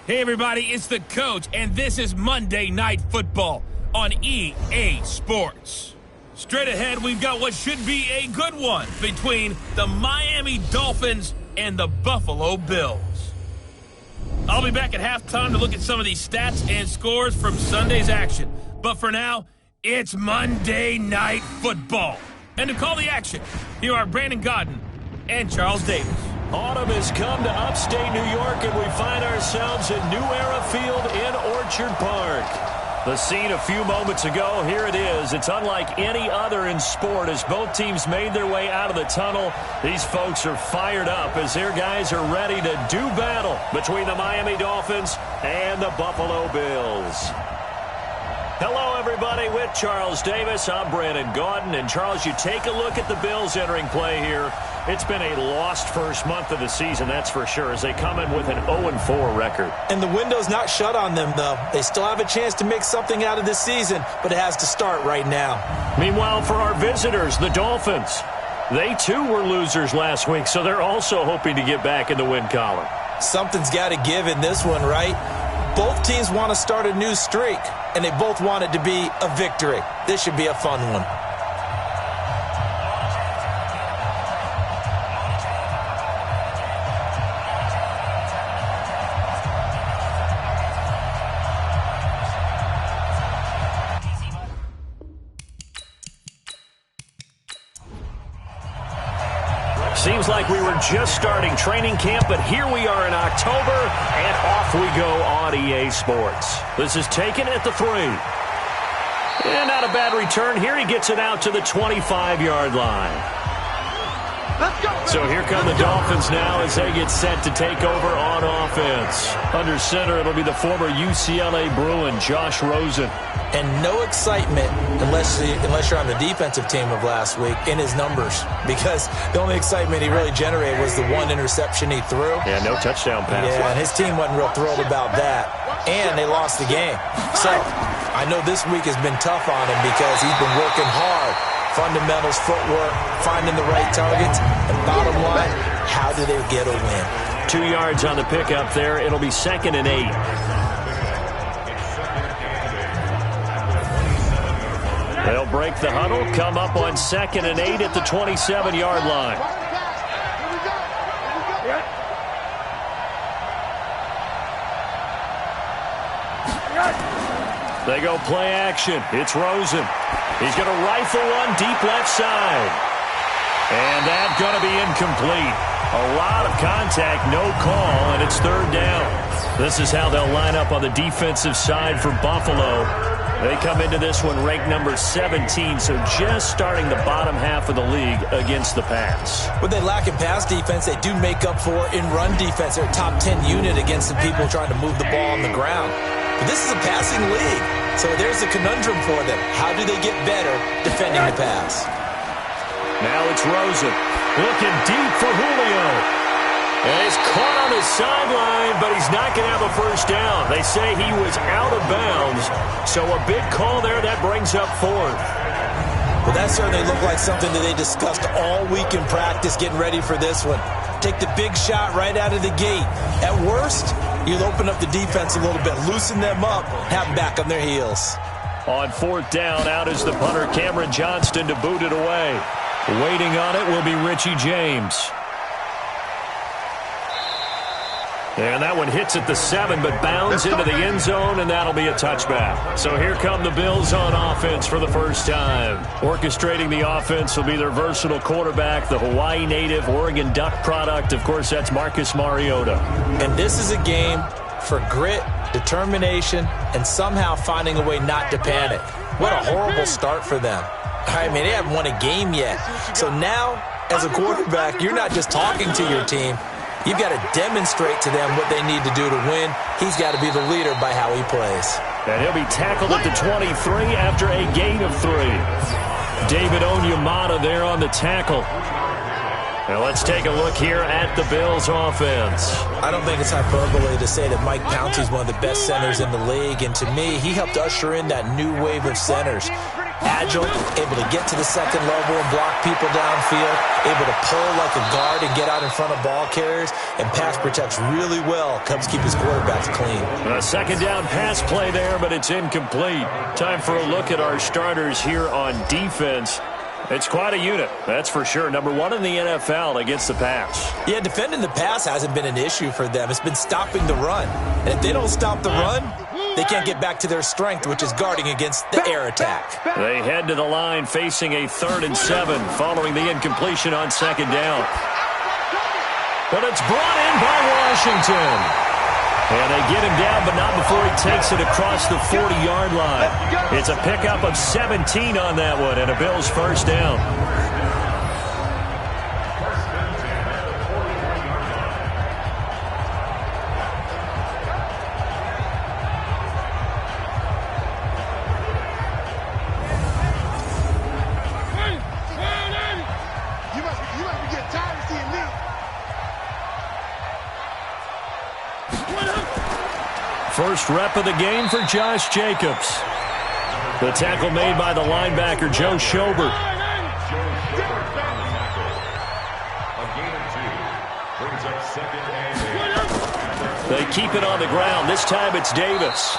Hey everybody, it's the coach, and this is Monday Night Football on EA Sports. Straight ahead, we've got what should be a good one between the Miami Dolphins and the Buffalo Bills. I'll be back at halftime to look at some of these stats and scores from Sunday's action. But for now, it's Monday Night Football. And to call the action, here are Brandon Godden and Charles Davis. Autumn has come to upstate New York, and we find ourselves at New Era Field in Orchard Park. The scene a few moments ago, here it is. It's unlike any other in sport as both teams made their way out of the tunnel. These folks are fired up as their guys are ready to do battle between the Miami Dolphins and the Buffalo Bills. Hello, everybody, with Charles Davis. I'm Brandon Gaudin. And, Charles, you take a look at the Bills entering play here. It's been a lost first month of the season, that's for sure, as they come in with an 0-4 record. And the window's not shut on them, though. They still have a chance to make something out of this season, but it has to start right now. Meanwhile, for our visitors, the Dolphins, they, too, were losers last week, so they're also hoping to get back in the win column. Something's got to give in this one, right? Both teams want to start a new streak, and they both want it to be a victory. This should be a fun one. Seems like we were just starting training camp, but here we are in October, and off we go on EA Sports. This is taken at the 3. And not a bad return here. He gets it out to the 25-yard line. So here come the Dolphins now as they get set to take over on offense. Under center, it'll be the former UCLA Bruin, Josh Rosen. And no excitement, unless you're on the defensive team of last week, in his numbers. Because the only excitement he really generated was the one interception he threw. Yeah, no touchdown pass. Yeah, and his team wasn't real thrilled about that. And they lost the game. So, I know this week has been tough on him because he's been working hard. Fundamentals, footwork, finding the right targets. And bottom line, how do they get a win? 2 yards on the pickup there. It'll be 2nd and 8. They'll break the huddle, come up on 2nd and 8 at the 27-yard line. They go play action. It's Rosen. He's going to rifle one deep left side. And that's going to be incomplete. A lot of contact, no call, and it's 3rd down. This is how they'll line up on the defensive side for Buffalo. They come into this one ranked number 17, so just starting the bottom half of the league against the pass. When they lack in pass defense, they do make up for in run defense. They're a top 10 unit against the people trying to move the ball on the ground. But this is a passing league, so there's a conundrum for them. How do they get better defending the pass? Now it's Rosen looking deep for Julio. And he's caught on his sideline, but he's not going to have a first down. They say he was out of bounds, so a big call there. That brings up 4th. Well, that certainly looked like something that they discussed all week in practice getting ready for this one. Take the big shot right out of the gate. At worst, you'll open up the defense a little bit, loosen them up, have them back on their heels. On 4th down, out is the punter, Cameron Johnston, to boot it away. Waiting on it will be Richie James. And that one hits at the 7, but bounds into the end zone, and that'll be a touchback. So here come the Bills on offense for the first time. Orchestrating the offense will be their versatile quarterback, the Hawaii native, Oregon Duck product. Of course, that's Marcus Mariota. And this is a game for grit, determination, and somehow finding a way not to panic. What a horrible start for them. I mean, they haven't won a game yet. So now, as a quarterback, you're not just talking to your team. You've got to demonstrate to them what they need to do to win. He's got to be the leader by how he plays. And he'll be tackled at the 23 after a gain of 3. David Onyemata there on the tackle. Now let's take a look here at the Bills offense. I don't think it's hyperbole to say that Mike Pouncey's one of the best centers in the league. And to me, he helped usher in that new wave of centers. agile, able to get to the second level and block people downfield, able to pull like a guard and get out in front of ball carriers, and pass protects really well, helps keep his quarterbacks clean. A second down pass play there, but it's incomplete. Time for a look at our starters here on defense. It's quite a unit, that's for sure. Number one in the NFL against the pass. Yeah, defending the pass hasn't been an issue for them. It's been stopping the run. And if they don't stop the run, they can't get back to their strength, which is guarding against the air attack. They head to the line facing a 3rd and 7 following the incompletion on second down. But it's brought in by Washington. And they get him down, but not before he takes it across the 40-yard line. It's a pickup of 17 on that one, and a Bills first down. First rep of the game for Josh Jacobs. The tackle made by the linebacker, Joe Schobert. They keep it on the ground. This time it's Davis.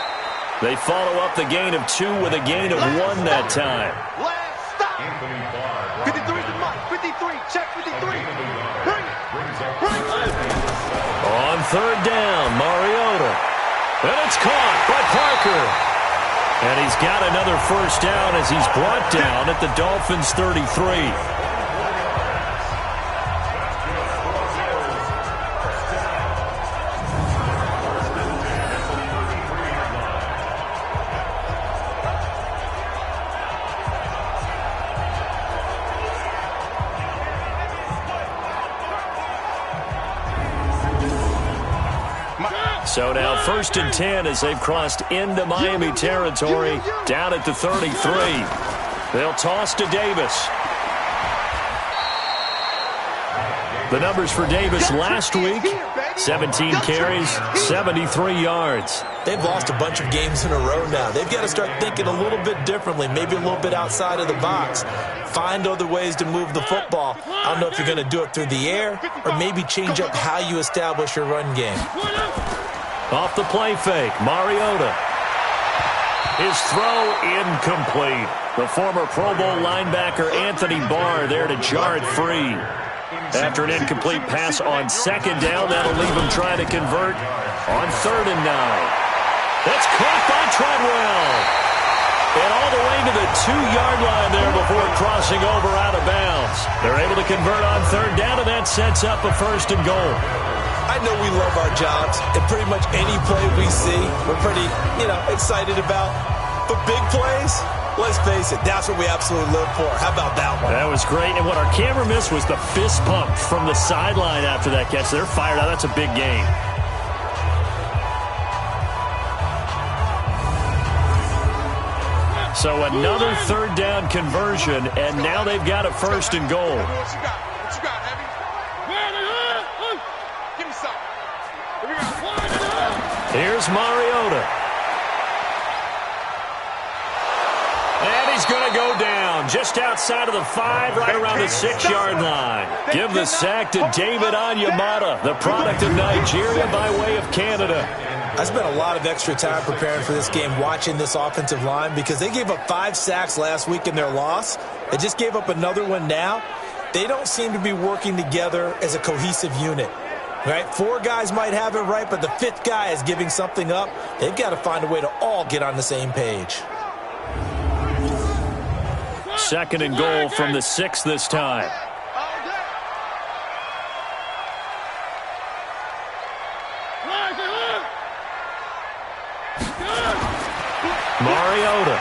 They follow up the gain of 2 with a gain of 1 that time. 53 to Mike. 53. Check 53. On 3rd down, Mariota. And it's caught by Parker. And he's got another first down as he's brought down at the Dolphins' 33. So now 1st and 10 as they've crossed into Miami territory, down at the 33. They'll toss to Davis. The numbers for Davis last week, 17 carries, 73 yards. They've lost a bunch of games in a row now. They've got to start thinking a little bit differently, maybe a little bit outside of the box. Find other ways to move the football. I don't know if you're going to do it through the air or maybe change up how you establish your run game. Off the play fake, Mariota. His throw incomplete. The former Pro Bowl linebacker Anthony Barr there to jar it free. After an incomplete pass on second down, that'll leave him trying to convert on 3rd and 9. That's caught by Treadwell. And all the way to the 2-yard line there before crossing over out of bounds. They're able to convert on 3rd down, and that sets up a 1st and goal. I know we love our jobs, and pretty much any play we see, we're pretty, excited about. But big plays, let's face it, that's what we absolutely live for. How about that one? That was great, and what our camera missed was the fist pump from the sideline after that catch. They're fired out. That's a big game. So another 3rd down conversion, and now they've got a 1st and goal. Here's Mariota. And he's going to go down just outside of the 5, right around the 6-yard line. Give the sack to David Onyemata, the product of Nigeria by way of Canada. I spent a lot of extra time preparing for this game, watching this offensive line, because they gave up 5 sacks last week in their loss. They just gave up another one now. They don't seem to be working together as a cohesive unit. Right? 4 guys might have it right, but the 5th guy is giving something up. They've got to find a way to all get on the same page. 2nd and goal from the 6 this time. Mariota.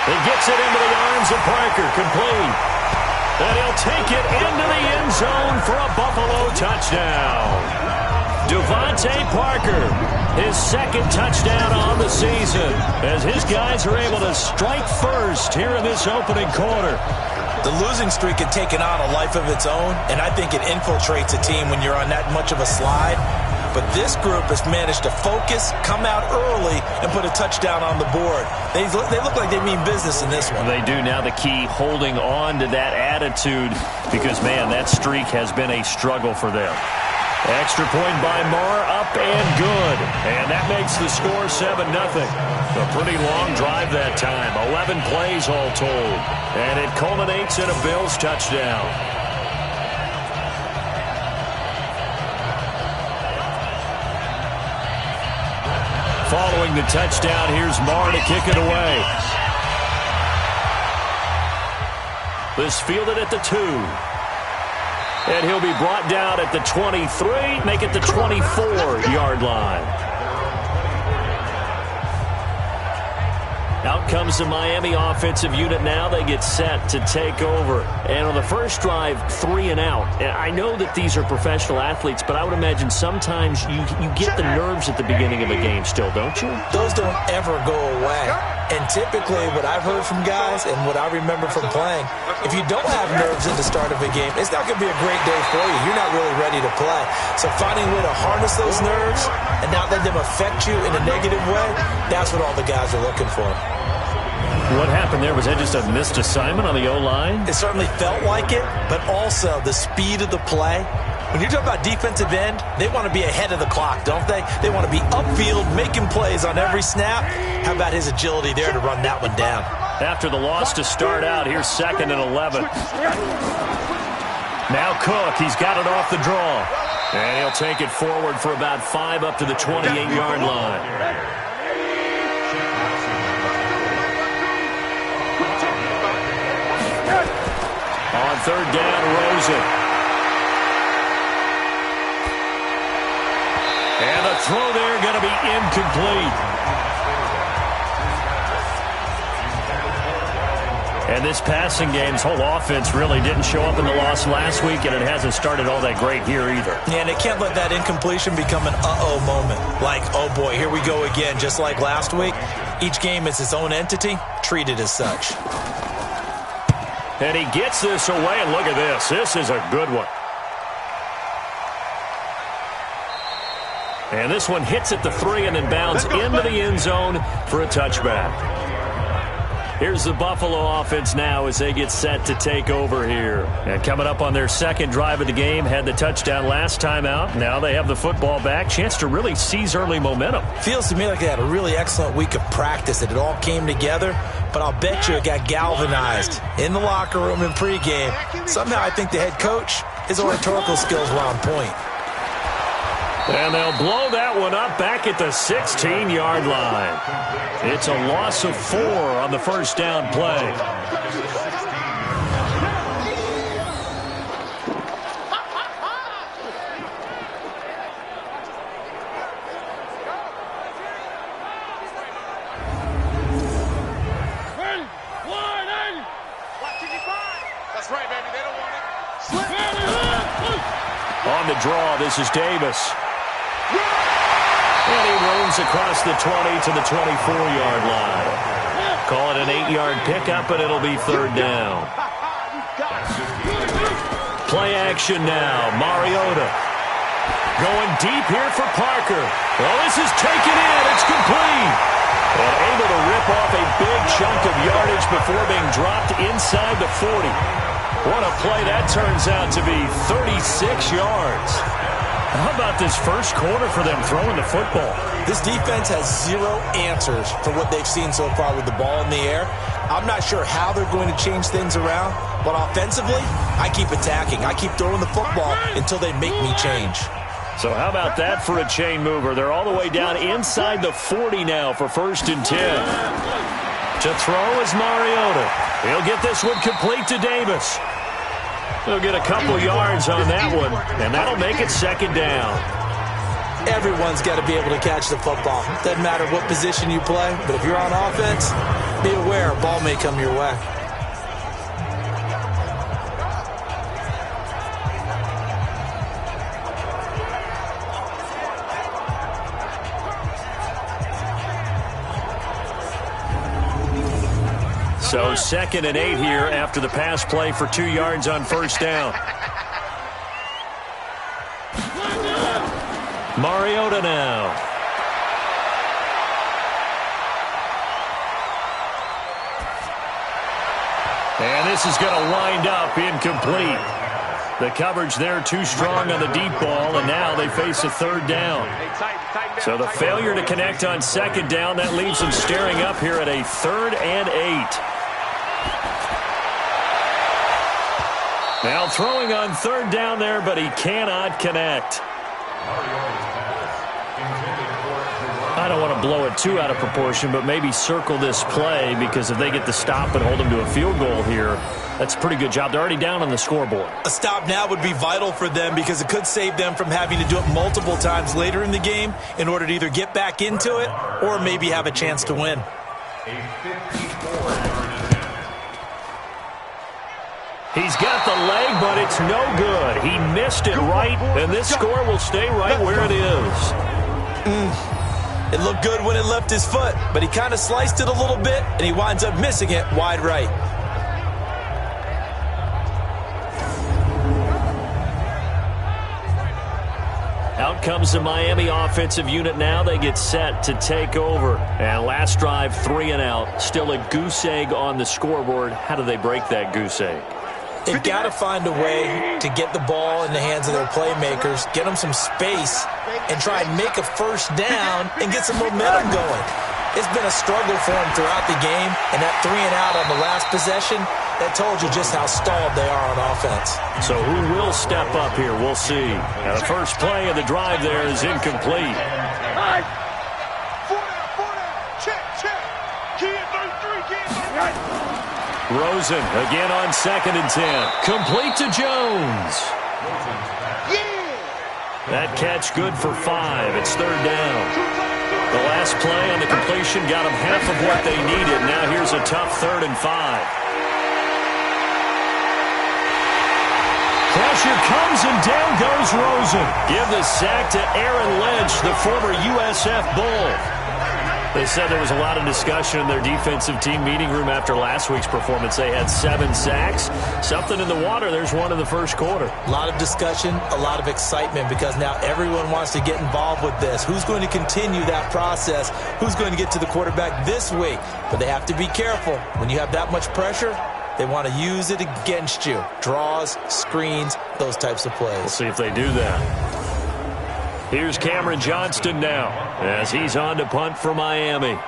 He gets it into the arms of Parker, complete. And he'll take it into the end zone for a Buffalo touchdown. Devontae Parker, his 2nd touchdown on the season, as his guys are able to strike first here in this opening quarter. The losing streak had taken on a life of its own, and I think it infiltrates a team when you're on that much of a slide. but this group has managed to focus, come out early, and put a touchdown on the board. They look like they mean business in this one. They do. Now the key, holding on to that attitude, because, man, that streak has been a struggle for them. Extra point by Marr, up and good. And that makes the score 7-0. A pretty long drive that time. 11 plays all told. And it culminates in a Bills touchdown. Following the touchdown, here's Marr to kick it away. This fielded at the 2. And he'll be brought down at the 23, make it the 24-yard line. Out comes the Miami offensive unit now. They get set to take over. And on the first drive, 3 and out. And I know that these are professional athletes, but I would imagine sometimes you get the nerves at the beginning of a game still, don't you? Those don't ever go away. And typically what I've heard from guys and what I remember from playing, if you don't have nerves at the start of a game, it's not going to be a great day for you. You're not really ready to play. So finding a way to harness those nerves and not let them affect you in a negative way, that's what all the guys are looking for. What happened there? Was that just a missed assignment on the O-line? It certainly felt like it, but also the speed of the play. When you're talking about defensive end, they want to be ahead of the clock, don't they? They want to be upfield, making plays on every snap. How about his agility there to run that one down? After the loss to start out, here's 2nd and 11. Now Cook, he's got it off the draw. And he'll take it forward for about 5 up to the 28-yard line. On 3rd down, Rosen. And the throw there going to be incomplete. And this passing game's whole offense really didn't show up in the loss last week, and it hasn't started all that great here either. Yeah, and they can't let that incompletion become an uh-oh moment. Like, oh boy, here we go again, just like last week. Each game is its own entity, treated as such. And he gets this away, and look at this. This is a good one. And this one hits at the 3 and then bounds into the end zone for a touchback. Here's the Buffalo offense now as they get set to take over here. And coming up on their 2nd drive of the game, had the touchdown last time out. Now they have the football back. Chance to really seize early momentum. Feels to me like they had a really excellent week of practice. It all came together. But I'll bet you it got galvanized in the locker room in pregame. Somehow I think the head coach, his oratorical skills were on point. And they'll blow that one up back at the 16-yard line. It's a loss of 4 on the first down play. That's right, baby. They don't want it. On the draw, this is Davis. And he roams across the 20 to the 24-yard line. Call it an 8-yard pickup, and it'll be 3rd down. Play action now. Mariota going deep here for Parker. Well, this is taken in. It's complete. And able to rip off a big chunk of yardage before being dropped inside the 40. What a play that turns out to be. 36 yards. How about this first quarter for them throwing the football? This defense has 0 answers for what they've seen so far with the ball in the air. I'm not sure how they're going to change things around, but offensively, I keep attacking. I keep throwing the football until they make me change. So how about that for a chain mover? They're all the way down inside the 40 now for 1st and 10. To throw is Mariota. He'll get this one complete to Davis. He'll get a couple yards on that one, and that'll make it 2nd down. Everyone's got to be able to catch the football. Doesn't matter what position you play, but if you're on offense, be aware a ball may come your way. So 2nd and 8 here after the pass play for 2 yards on 1st down. Mariota now. And this is going to wind up incomplete. The coverage there too strong on the deep ball, and now they face a third down. So the failure to connect on second down, that leaves them staring up here at a 3rd and 8. Now throwing on third down there, but he cannot connect. I don't want to blow it too out of proportion, but maybe circle this play, because if they get the stop and hold them to a field goal here, that's a pretty good job. They're already down on the scoreboard. A stop now would be vital for them, because it could save them from having to do it multiple times later in the game in order to either get back into it or maybe have a chance to win. He's got the leg, but it's no good. He missed it right, and this score will stay right where it is. It looked good when it left his foot, but he kind of sliced it a little bit, and he winds up missing it wide right. Out comes the Miami offensive unit now. They get set to take over. And last drive, 3 and out. Still a goose egg on the scoreboard. How do they break that goose egg? They've got to find a way to get the ball in the hands of their playmakers, get them some space, and try and make a first down and get some momentum going. It's been a struggle for them throughout the game, and that 3 and out on the last possession, that told you just how stalled they are on offense. So who will step up here? We'll see. Now the first play of the drive there is incomplete. Rosen again on 2nd and 10. Complete to Jones. That catch good for 5. It's 3rd down. The last play on the completion got them half of what they needed. Now here's a tough 3rd and 5. Pressure comes, and down goes Rosen. Give the sack to Aaron Lynch, the former USF Bull. They said there was a lot of discussion in their defensive team meeting room after last week's performance. They had 7 sacks. Something in the water. There's one in the first quarter. A lot of discussion, a lot of excitement, because now everyone wants to get involved with this. Who's going to continue that process? Who's going to get to the quarterback this week? But they have to be careful. When you have that much pressure, they want to use it against you. Draws, screens, those types of plays. We'll see if they do that. Here's Cameron Johnston now as he's on to punt for Miami.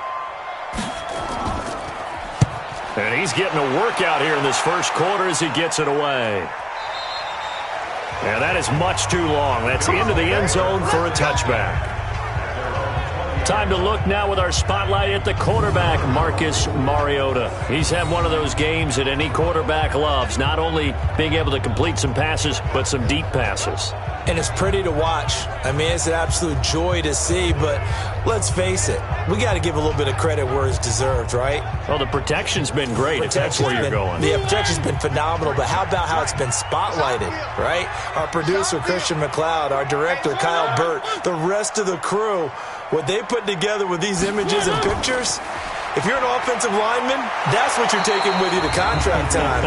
And he's getting a workout here in this first quarter as he gets it away. And that is much too long. That's into the end zone for a touchback. Time to look now with our spotlight at the quarterback, Marcus Mariota. He's had one of those games that any quarterback loves, not only being able to complete some passes, but some deep passes. And it's pretty to watch. I mean, it's an absolute joy to see, but let's face it, we got to give a little bit of credit where it's deserved, right? Well, the protection's been great, if that's where you're going. The protection's been phenomenal, but how about how it's been spotlighted, right? Our producer, Christian McLeod, our director, Kyle Burt, the rest of the crew, what they put together with these images and pictures, if you're an offensive lineman, that's what you're taking with you to contract time.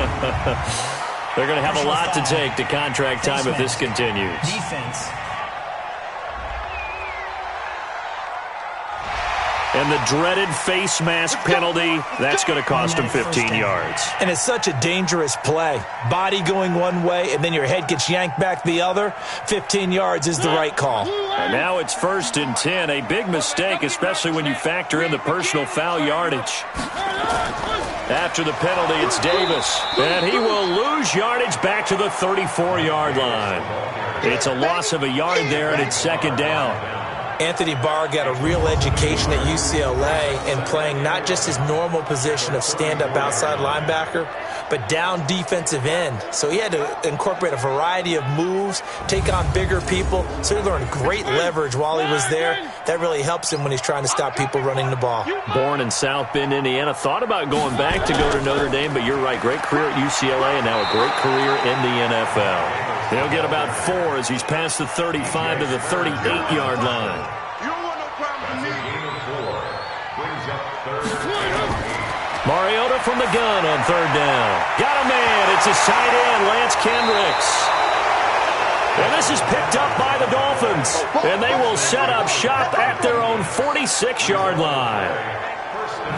They're going to have a lot to take to contract time if this continues. Defense. And the dreaded face mask penalty, that's going to cost them 15 yards. And it's such a dangerous play. Body going one way, and then your head gets yanked back the other. 15 yards is the right call. And now it's 1st and 10. A big mistake, especially when you factor in the personal foul yardage. After the penalty, it's Davis. And he will lose yardage back to the 34-yard line. It's a loss of a yard there, and it's 2nd down. Anthony Barr got a real education at UCLA in playing not just his normal position of stand-up outside linebacker, but down defensive end. So he had to incorporate a variety of moves, take on bigger people. So he learned great leverage while he was there. That really helps him when he's trying to stop people running the ball. Born in South Bend, Indiana. Thought about going back to go to Notre Dame, but you're right. Great career at UCLA and now a great career in the NFL. He'll get about 4 as he's past the 35 to the 38-yard line. Mariota from the gun on 3rd down. Got a man. It's a side end, Lance Kendricks. And this is picked up by the Dolphins. And they will set up shop at their own 46-yard line.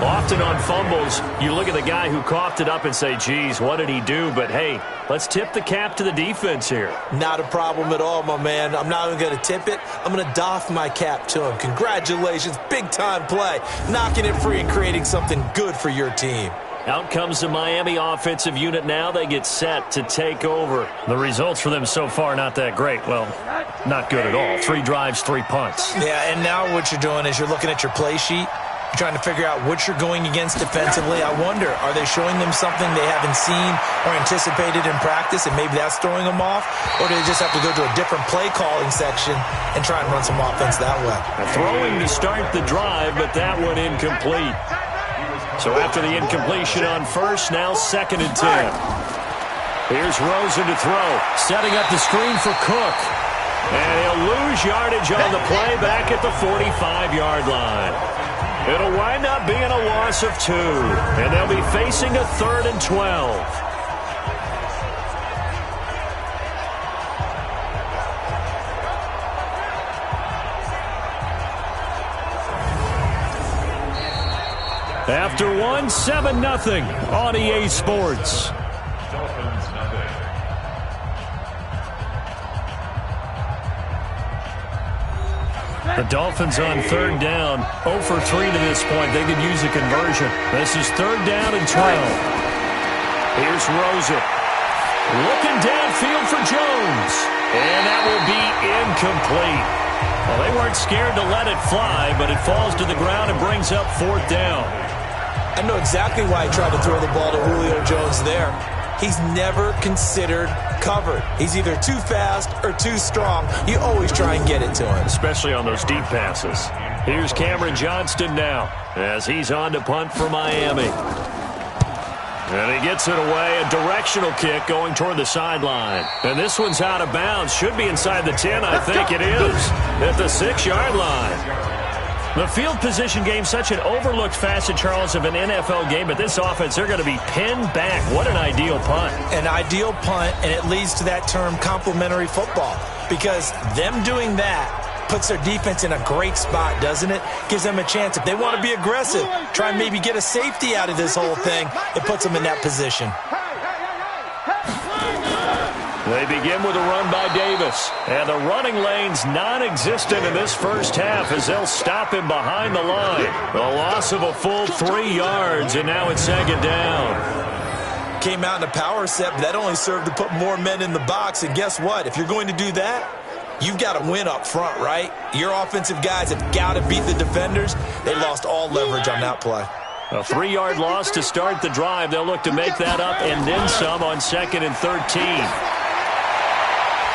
Often on fumbles, you look at the guy who coughed it up and say, geez, what did he do? But, hey, let's tip the cap to the defense here. Not a problem at all, my man. I'm not even going to tip it. I'm going to doff my cap to him. Congratulations. Big-time play. Knocking it free and creating something good for your team. Out comes the Miami offensive unit now. They get set to take over. The results for them so far not that great. Well, not good at all. 3 drives, 3 punts. Yeah, and now what you're doing is you're looking at your play sheet. You're trying to figure out what you're going against defensively. I wonder, are they showing them something they haven't seen or anticipated in practice, and maybe that's throwing them off? Or do they just have to go to a different play calling section and try and run some offense that way? Throwing to start the drive, but that one incomplete. So after the incompletion on first, now 2nd and 10. Here's Rosen to throw, setting up the screen for Cook. And he'll lose yardage on the play back at the 45-yard line. It'll wind up being a loss of 2. And they'll be facing a 3rd and 12. After 1, 7-0 on EA Sports. The Dolphins on 3rd down, 0 for 3 to this point. They could use a conversion. This is 3rd down and 12. Here's Rosen. Looking downfield for Jones. And that will be incomplete. Well, they weren't scared to let it fly, but it falls to the ground and brings up 4th down. I know exactly why he tried to throw the ball to Julio Jones there. He's never considered covered. He's either too fast or too strong. You always try and get it to him. Especially on those deep passes. Here's Cameron Johnston now as he's on to punt for Miami. And he gets it away, a directional kick going toward the sideline. And this one's out of bounds. Should be inside the 10, I think it is, at the 6-yard line. The field position game, such an overlooked facet, Charles, of an NFL game, but this offense, they're going to be pinned back. What an ideal punt. An ideal punt, and it leads to that term complementary football, because them doing that puts their defense in a great spot, doesn't it? Gives them a chance. If they want to be aggressive, try and maybe get a safety out of this whole thing, it puts them in that position. They begin with a run by Davis. And the running lane's non-existent in this first half as they'll stop him behind the line. A loss of a full 3 yards, and now it's 2nd down. Came out in a power set, but that only served to put more men in the box. And guess what? If you're going to do that, you've got to win up front, right? Your offensive guys have got to beat the defenders. They lost all leverage on that play. A 3-yard loss to start the drive. They'll look to make that up and then some on 2nd and 13.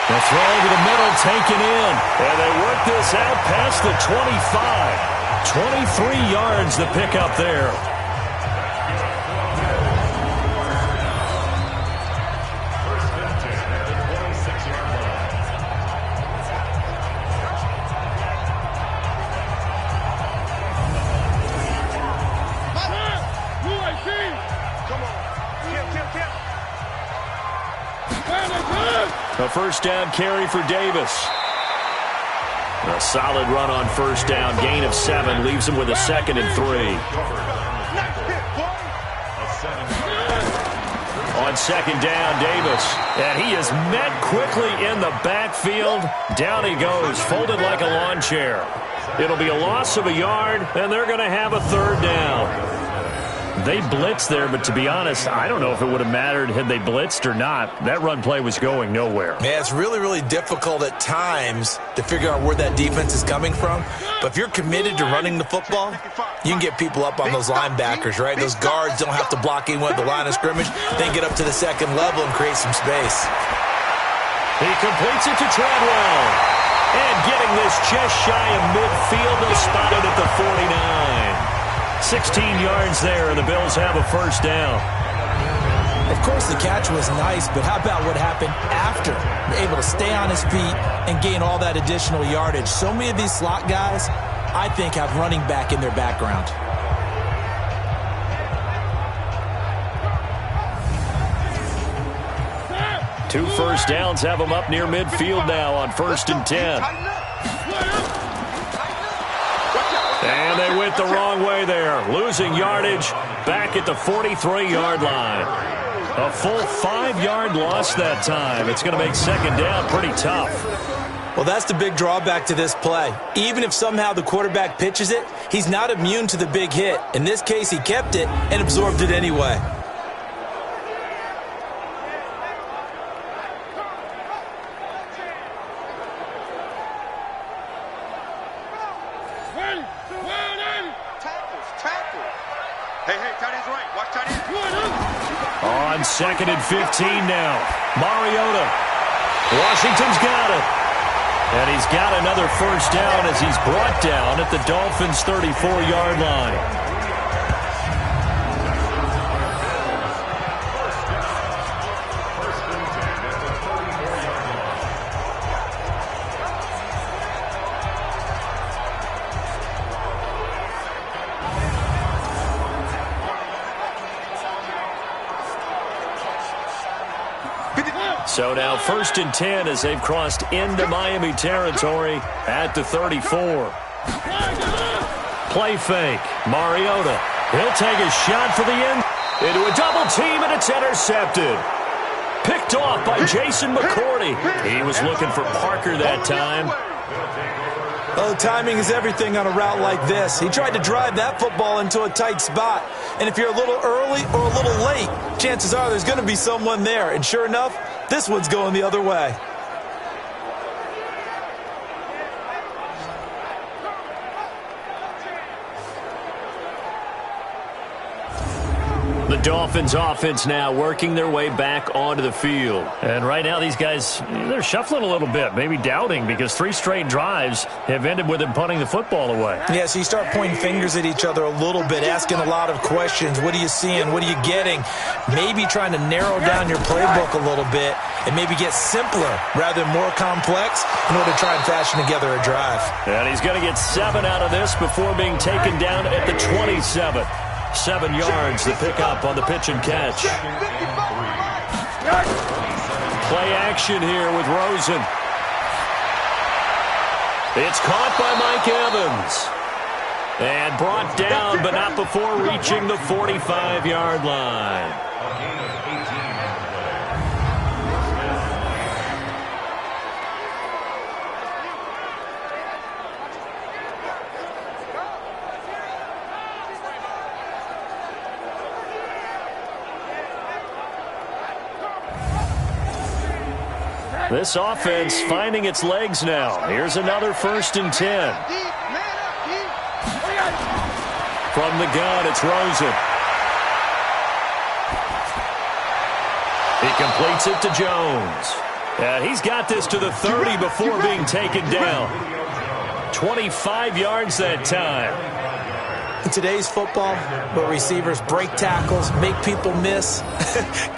The throw to the middle taken in. And they work this out past the 25. 23 yards the pickup there. A first down carry for Davis. A solid run on first down. Gain of 7 leaves him with a 2nd and 3. On 2nd down, Davis. And he is met quickly in the backfield. Down he goes, folded like a lawn chair. It'll be a loss of a yard, and they're going to have a 3rd down. They blitzed there, but to be honest, I don't know if it would have mattered had they blitzed or not. That run play was going nowhere. Yeah, it's really, really difficult at times to figure out where that defense is coming from. But if you're committed to running the football, you can get people up on those linebackers, right? Those guards don't have to block anyone at the line of scrimmage. They can get up to the 2nd level and create some space. He completes it to Treadwell. And getting this just shy of midfield, they'll spot it at the 49. 16 yards there, and the Bills have a first down. Of course, the catch was nice, but how about what happened after? Able to stay on his feet and gain all that additional yardage. So many of these slot guys, I think, have running back in their background. 2 first downs have them up near midfield now on 1st and 10. And they went the wrong way there, losing yardage back at the 43-yard line. A full 5-yard loss that time. It's going to make 2nd down pretty tough. Well, that's the big drawback to this play. Even if somehow the quarterback pitches it, he's not immune to the big hit. In this case, he kept it and absorbed it anyway. On 2nd and 15 now. Mariota. Washington's got it. And he's got another first down as he's brought down at the Dolphins' 34-yard line. So now 1st and 10 as they've crossed into Miami territory at the 34. Play fake. Mariota. He'll take a shot for the end. Into a double team, and it's intercepted. Picked off by Jason McCourty. He was looking for Parker that time. Well, timing is everything on a route like this. He tried to drive that football into a tight spot. And if you're a little early or a little late, chances are there's going to be someone there. And sure enough, this one's going the other way. The Dolphins offense now working their way back onto the field. And right now these guys, they're shuffling a little bit, maybe doubting, because 3 straight drives have ended with them punting the football away. Yeah, so you start pointing fingers at each other a little bit, asking a lot of questions. What are you seeing? What are you getting? Maybe trying to narrow down your playbook a little bit and maybe get simpler rather than more complex in order to try and fashion together a drive. And he's going to get 7 out of this before being taken down at the 27. 7 yards to pick up on the pitch and catch. Play action here with Rosen. It's caught by Mike Evans. And brought down, but not before reaching the 45-yard line. This offense finding its legs now. Here's another 1st and 10. From the gun, it's Rosen. He completes it to Jones. And he's got this to the 30 before being taken down. 25 yards that time. In today's football, where receivers break tackles, make people miss,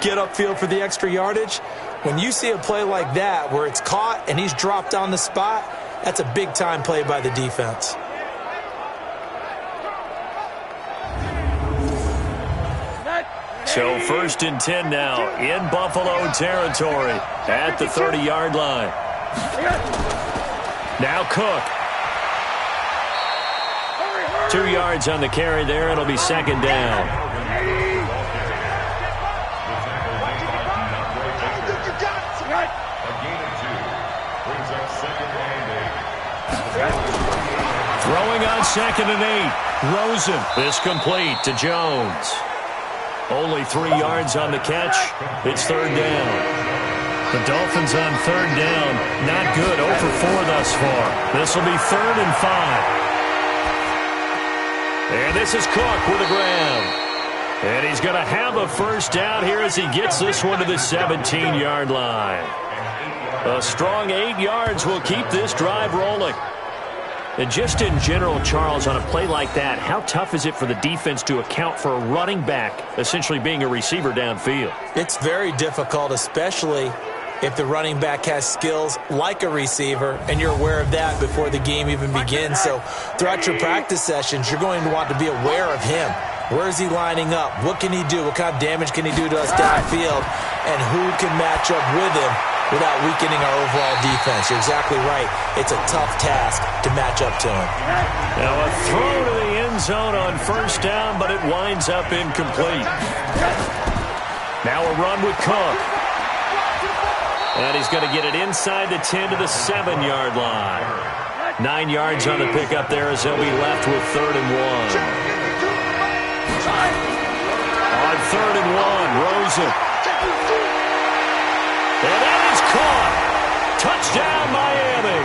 get upfield for the extra yardage, when you see a play like that where it's caught and he's dropped on the spot, that's a big-time play by the defense. So 1st and 10 now in Buffalo territory at the 30-yard line. Now Cook. 2 yards on the carry there. It'll be 2nd down. Throwing on 2nd and 8. Rosen. This complete to Jones. Only 3 yards on the catch. It's 3rd down. The Dolphins on 3rd down. Not good. 0 for 4 thus far. This will be 3rd and 5. And this is Cook with a grab. And he's going to have a first down here as he gets this one to the 17-yard line. A strong 8 yards will keep this drive rolling. And just in general, Charles, on a play like that, how tough is it for the defense to account for a running back essentially being a receiver downfield? It's very difficult, especially if the running back has skills like a receiver and you're aware of that before the game even begins. So throughout your practice sessions, you're going to want to be aware of him. Where is he lining up? What can he do? What kind of damage can he do to us downfield? and who can match up with him without weakening our overall defense. You're exactly right. It's a tough task to match up to him. Now a throw to the end zone on first down, but it winds up incomplete. Now a run with Cook. And he's going to get it inside the 10 to the 7-yard line. 9 yards on the pickup there as they'll be left with 3rd and 1. On 3rd and 1, Rosen. And that is caught. Touchdown, Miami.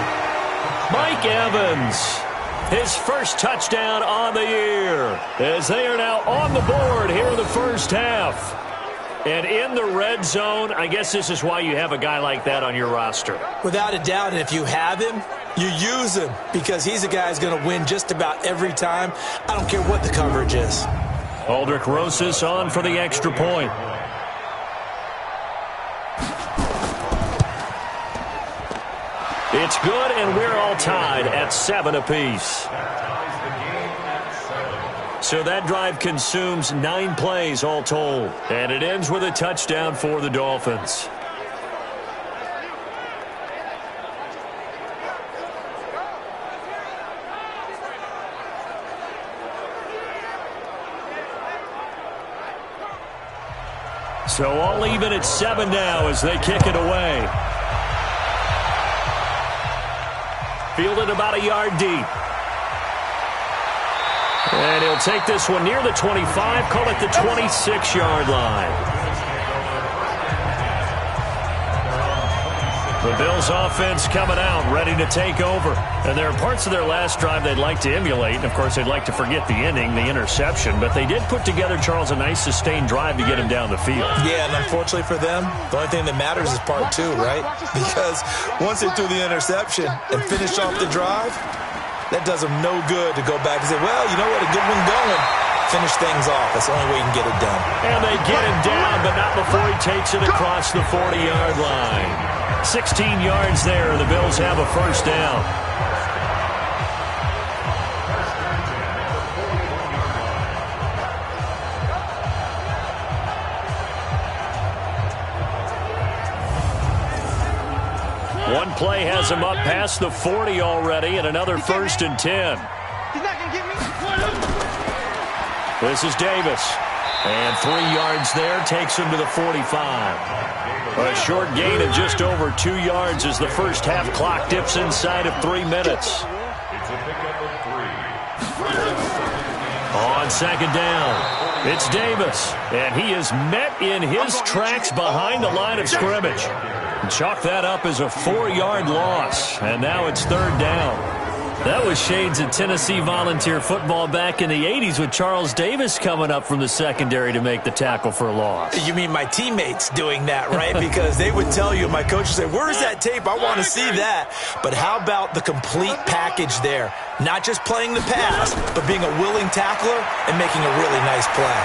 Mike Evans, his first touchdown on the year, as they are now on the board here in the first half. And in the red zone, I guess this is why you have a guy like that on your roster. Without a doubt, and if you have him, you use him because he's a guy who's going to win just about every time. I don't care what the coverage is. Aldrich Rosas on for the extra point. It's good, and we're all tied at 7 apiece. So that drive consumes 9 plays all told. And it ends with a touchdown for the Dolphins. So all even at 7 now as they kick it away. Fielded about a yard deep. And he'll take this one near the 25, call it the 26-yard line. The Bills offense coming out, ready to take over. And there are parts of their last drive they'd like to emulate. And, of course, they'd like to forget the ending, the interception. But they did put together, Charles, a nice sustained drive to get him down the field. Yeah, and unfortunately for them, the only thing that matters is part 2, right? Because once they threw the interception and finished off the drive, that does them no good to go back and say, well, you know what, a good one going. Finish things off. That's the only way you can get it done. And they get him down, but not before he takes it across the 40-yard line. 16 yards there. The Bills have a first down. One play has him up past the 40 already, and another 1st and 10. He's not going to get me. This is Davis. And 3 yards there takes him to the 45. A short gain of just over 2 yards as the first half clock dips inside of 3 minutes. On second down, it's Davis. And he is met in his tracks behind the line of scrimmage. Chalk that up as a 4-yard loss. And now it's 3rd down. That was shades of Tennessee volunteer football back in the 80s with Charles Davis coming up from the secondary to make the tackle for a loss. You mean my teammates doing that, right? Because they would tell you, my coach would say, where's that tape? I want to see that. But how about the complete package there? Not just playing the pass, but being a willing tackler and making a really nice play.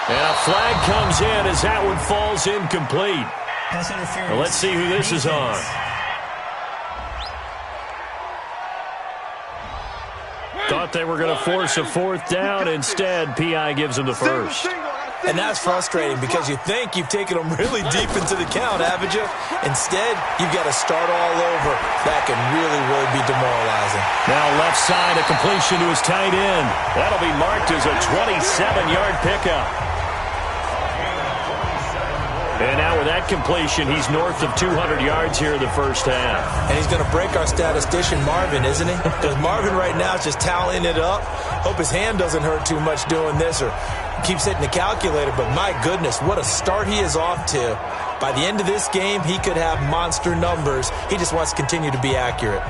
And a flag comes in as that one falls incomplete. Well, let's see who this is on. Thought they were going to force a 4th down. Instead, P.I. gives them the first. And that's frustrating because you think you've taken them really deep into the count, haven't you? Instead, you've got to start all over. That can really, really be demoralizing. Now left side, a completion to his tight end. That'll be marked as a 27-yard pickup. And now with that completion, he's north of 200 yards here in the first half. And he's going to break our statistician, Marvin, isn't he? Because Marvin right now is just tallying it up. Hope his hand doesn't hurt too much doing this or keeps hitting the calculator. But my goodness, what a start he is off to. By the end of this game, he could have monster numbers. He just wants to continue to be accurate.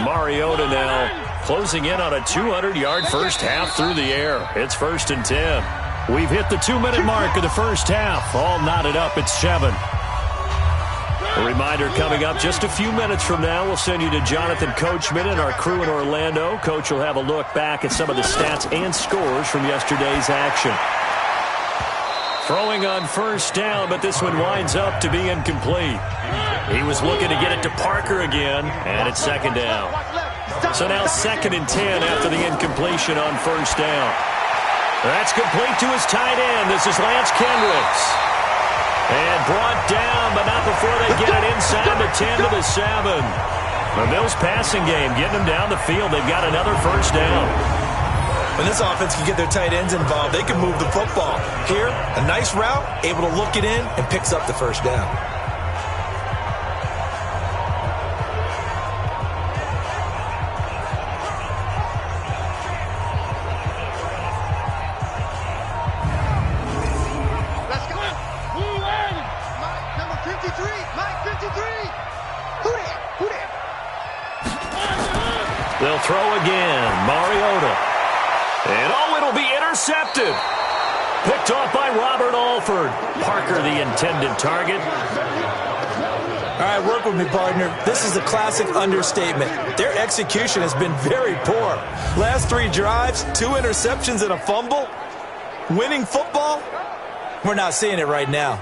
Mariota now closing in on a 200-yard first half through the air. It's 1st and 10. We've hit the 2-minute mark of the first half. All knotted up at 7. A reminder coming up just a few minutes from now. We'll send you to Jonathan Coachman and our crew in Orlando. Coach will have a look back at some of the stats and scores from yesterday's action. Throwing on first down, but this one winds up to be incomplete. He was looking to get it to Parker again, and it's 2nd down. So now 2nd and 10 after the incompletion on first down. That's complete to his tight end. This is Lance Kendricks. And brought down, but not before they get it inside the 10 to the 7. The Bills passing game, getting them down the field. They've got another first down. When this offense can get their tight ends involved, they can move the football. Here, a nice route, able to look it in, and picks up the first down. Let's go. Mike, number 53. Mike, 53. Who there? Who there? They'll throw again. Mariota. And it'll be intercepted. Picked off by Robert Alford. Parker, the intended target. All right, work with me, partner. This is a classic understatement. Their execution has been very poor. Last 3 drives, 2 interceptions and a fumble. Winning football? We're not seeing it right now.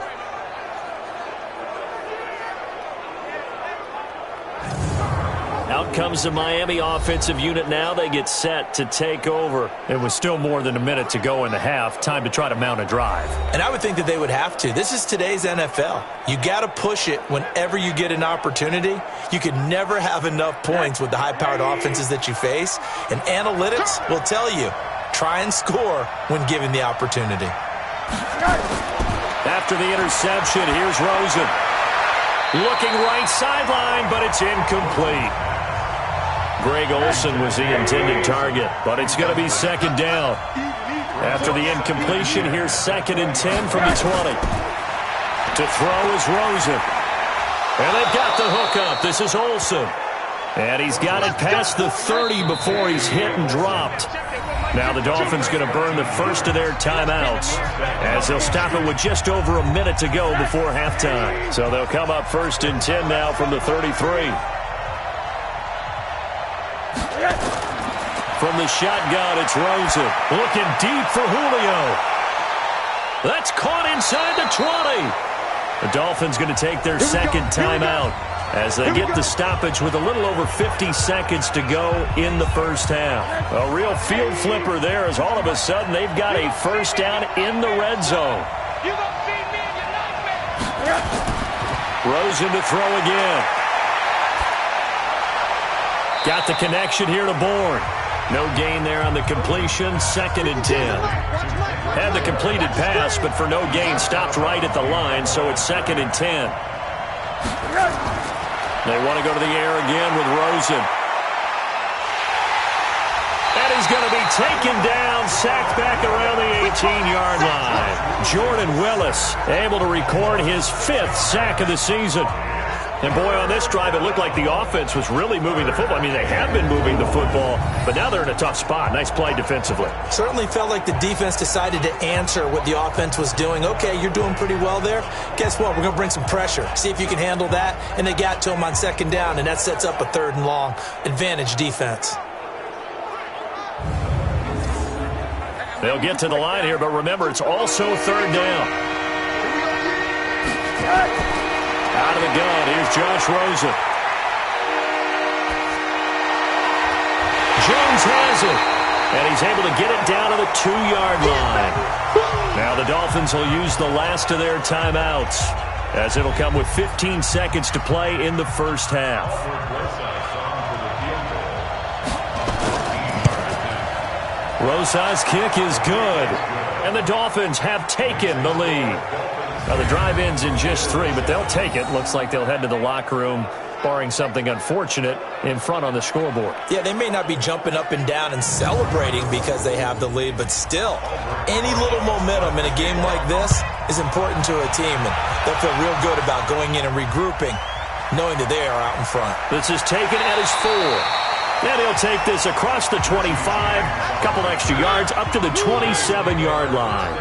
Out comes the Miami offensive unit now. They get set to take over. It was still more than a minute to go in the half. Time to try to mount a drive. And I would think that they would have to. This is today's NFL. You got to push it whenever you get an opportunity. You can never have enough points with the high-powered offenses that you face. And analytics will tell you, try and score when given the opportunity. After the interception, here's Rosen. Looking right sideline, but it's incomplete. Greg Olsen was the intended target, but it's going to be second down. After the incompletion, here's 2nd and 10 from the 20. To throw is Rosen. And they've got the hook up. This is Olsen. And he's got it past the 30 before he's hit and dropped. Now the Dolphins going to burn the first of their timeouts as they'll stop it with just over a minute to go before halftime. So they'll come up 1st and 10 now from the 33. From the shotgun, it's Rosen. Looking deep for Julio. That's caught inside the 20. The Dolphins going to take their second timeout as they get the stoppage with a little over 50 seconds to go in the first half. A real field flipper there as all of a sudden they've got a first down in the red zone. Rosen to throw again. Got the connection here to Bourne. No gain there on the completion. 2nd and 10. Had the completed pass, but for no gain, stopped right at the line, so it's 2nd and 10. They want to go to the air again with Rosen. And he's going to be taken down, sacked back around the 18-yard line. Jordan Willis able to record his 5th sack of the season. And boy, on this drive, it looked like the offense was really moving the football. I mean, they have been moving the football, but now they're in a tough spot. Nice play defensively. Certainly felt like the defense decided to answer what the offense was doing. Okay, you're doing pretty well there. Guess what? We're going to bring some pressure. See if you can handle that. And they got to him on 2nd down, and that sets up a 3rd and long. Advantage defense. They'll get to the line here, but remember, it's also 3rd down. Out of the gun, here's Josh Rosen. Jones has it, and he's able to get it down to the 2-yard line. Now the Dolphins will use the last of their timeouts, as it'll come with 15 seconds to play in the first half. Rosa's kick is good, and the Dolphins have taken the lead. Now, the drive ends in just 3, but they'll take it. Looks like they'll head to the locker room, barring something unfortunate, in front on the scoreboard. Yeah, they may not be jumping up and down and celebrating because they have the lead, but still, any little momentum in a game like this is important to a team, and they'll feel real good about going in and regrouping, knowing that they are out in front. This is taken at his 4. And he'll take this across the 25, couple extra yards, up to the 27-yard line.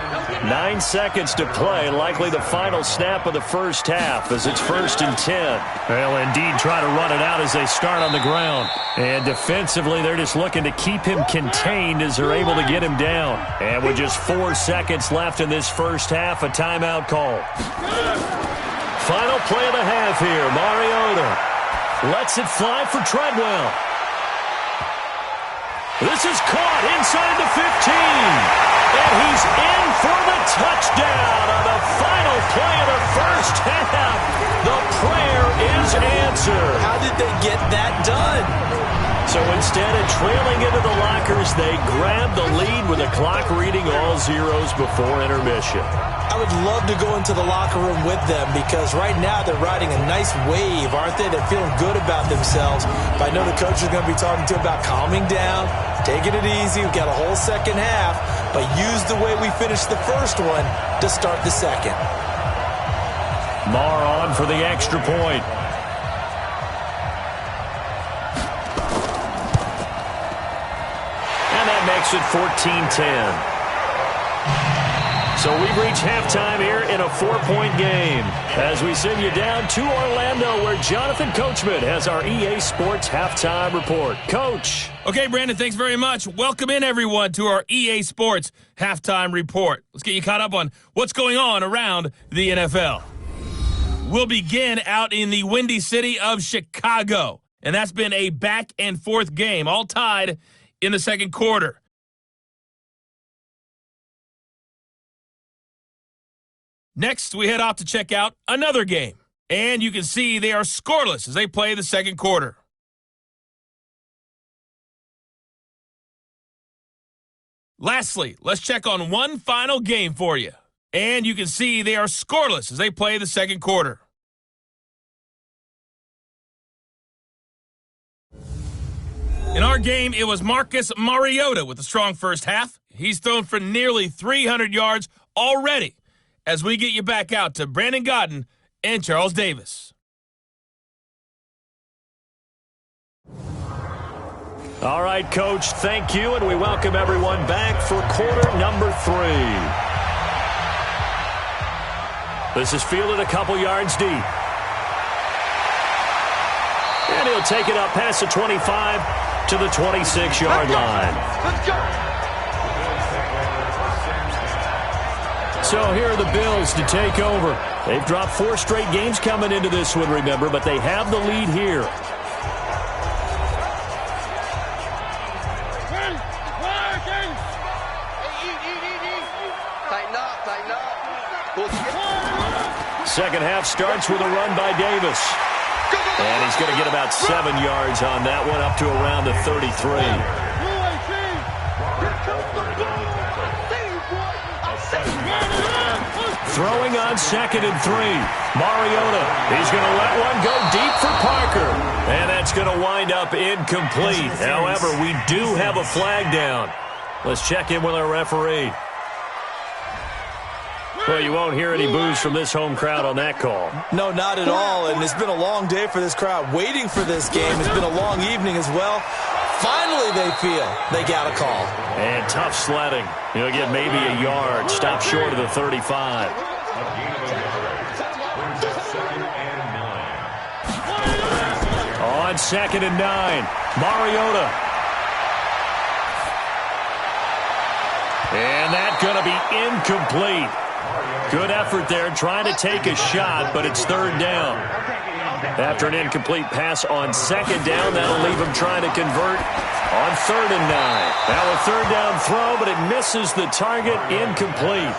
9 seconds to play, likely the final snap of the first half as it's 1st and 10. They'll indeed try to run it out as they start on the ground. And defensively, they're just looking to keep him contained as they're able to get him down. And with just 4 seconds left in this first half, a timeout call. Final play of the half here. Mariota lets it fly for Treadwell. This is caught inside the 15. And he's in for the touchdown on the final play of the first half. The prayer is answered. How did they get that done? So instead of trailing into the lockers, they grab the lead with the clock reading all zeros before intermission. I would love to go into the locker room with them because right now they're riding a nice wave, aren't they? They're feeling good about themselves. But I know the coach is going to be talking to them about calming down, taking it easy. We've got a whole second half, but use the way we finished the first one to start the second. Marr on for the extra point. And that makes it 14-10. So we've reached halftime here in a 4-point game as we send you down to Orlando where Jonathan Coachman has our EA Sports Halftime Report. Coach. Okay, Brandon, thanks very much. Welcome in, everyone, to our EA Sports Halftime Report. Let's get you caught up on what's going on around the NFL. We'll begin out in the windy city of Chicago, and that's been a back-and-forth game, all tied in the second quarter. Next, we head off to check out another game. And you can see they are scoreless as they play the second quarter. Lastly, let's check on one final game for you. And you can see they are scoreless as they play the second quarter. In our game, it was Marcus Mariota with a strong first half. He's thrown for nearly 300 yards already. As we get you back out to Brandon Godden and Charles Davis. All right, Coach, thank you, and we welcome everyone back for quarter number 3. This is fielded a couple yards deep. And he'll take it up past the 25 to the 26-yard line. Let's go. So here are the Bills to take over. They've dropped 4 straight games coming into this one, remember, but they have the lead here. Tighten up, tighten up. Second half starts with a run by Davis. And he's going to get about 7 yards on that one, up to around the 33. Throwing on 2nd and 3. Mariota, he's going to let one go deep for Parker. And that's going to wind up incomplete. However, we do have a flag down. Let's check in with our referee. Well, you won't hear any boos from this home crowd on that call. No, not at all. And it's been a long day for this crowd waiting for this game. It's been a long evening as well. Finally, they feel they got a call. And tough sledding. He'll get maybe a yard. Stop short of the 35. On 2nd and 9. Mariota. And that's going to be incomplete. Good effort there trying to take a shot, but it's 3rd down. After an incomplete pass on 2nd down, that'll leave him trying to convert on 3rd and 9. Now a 3rd down throw, but it misses the target, incomplete.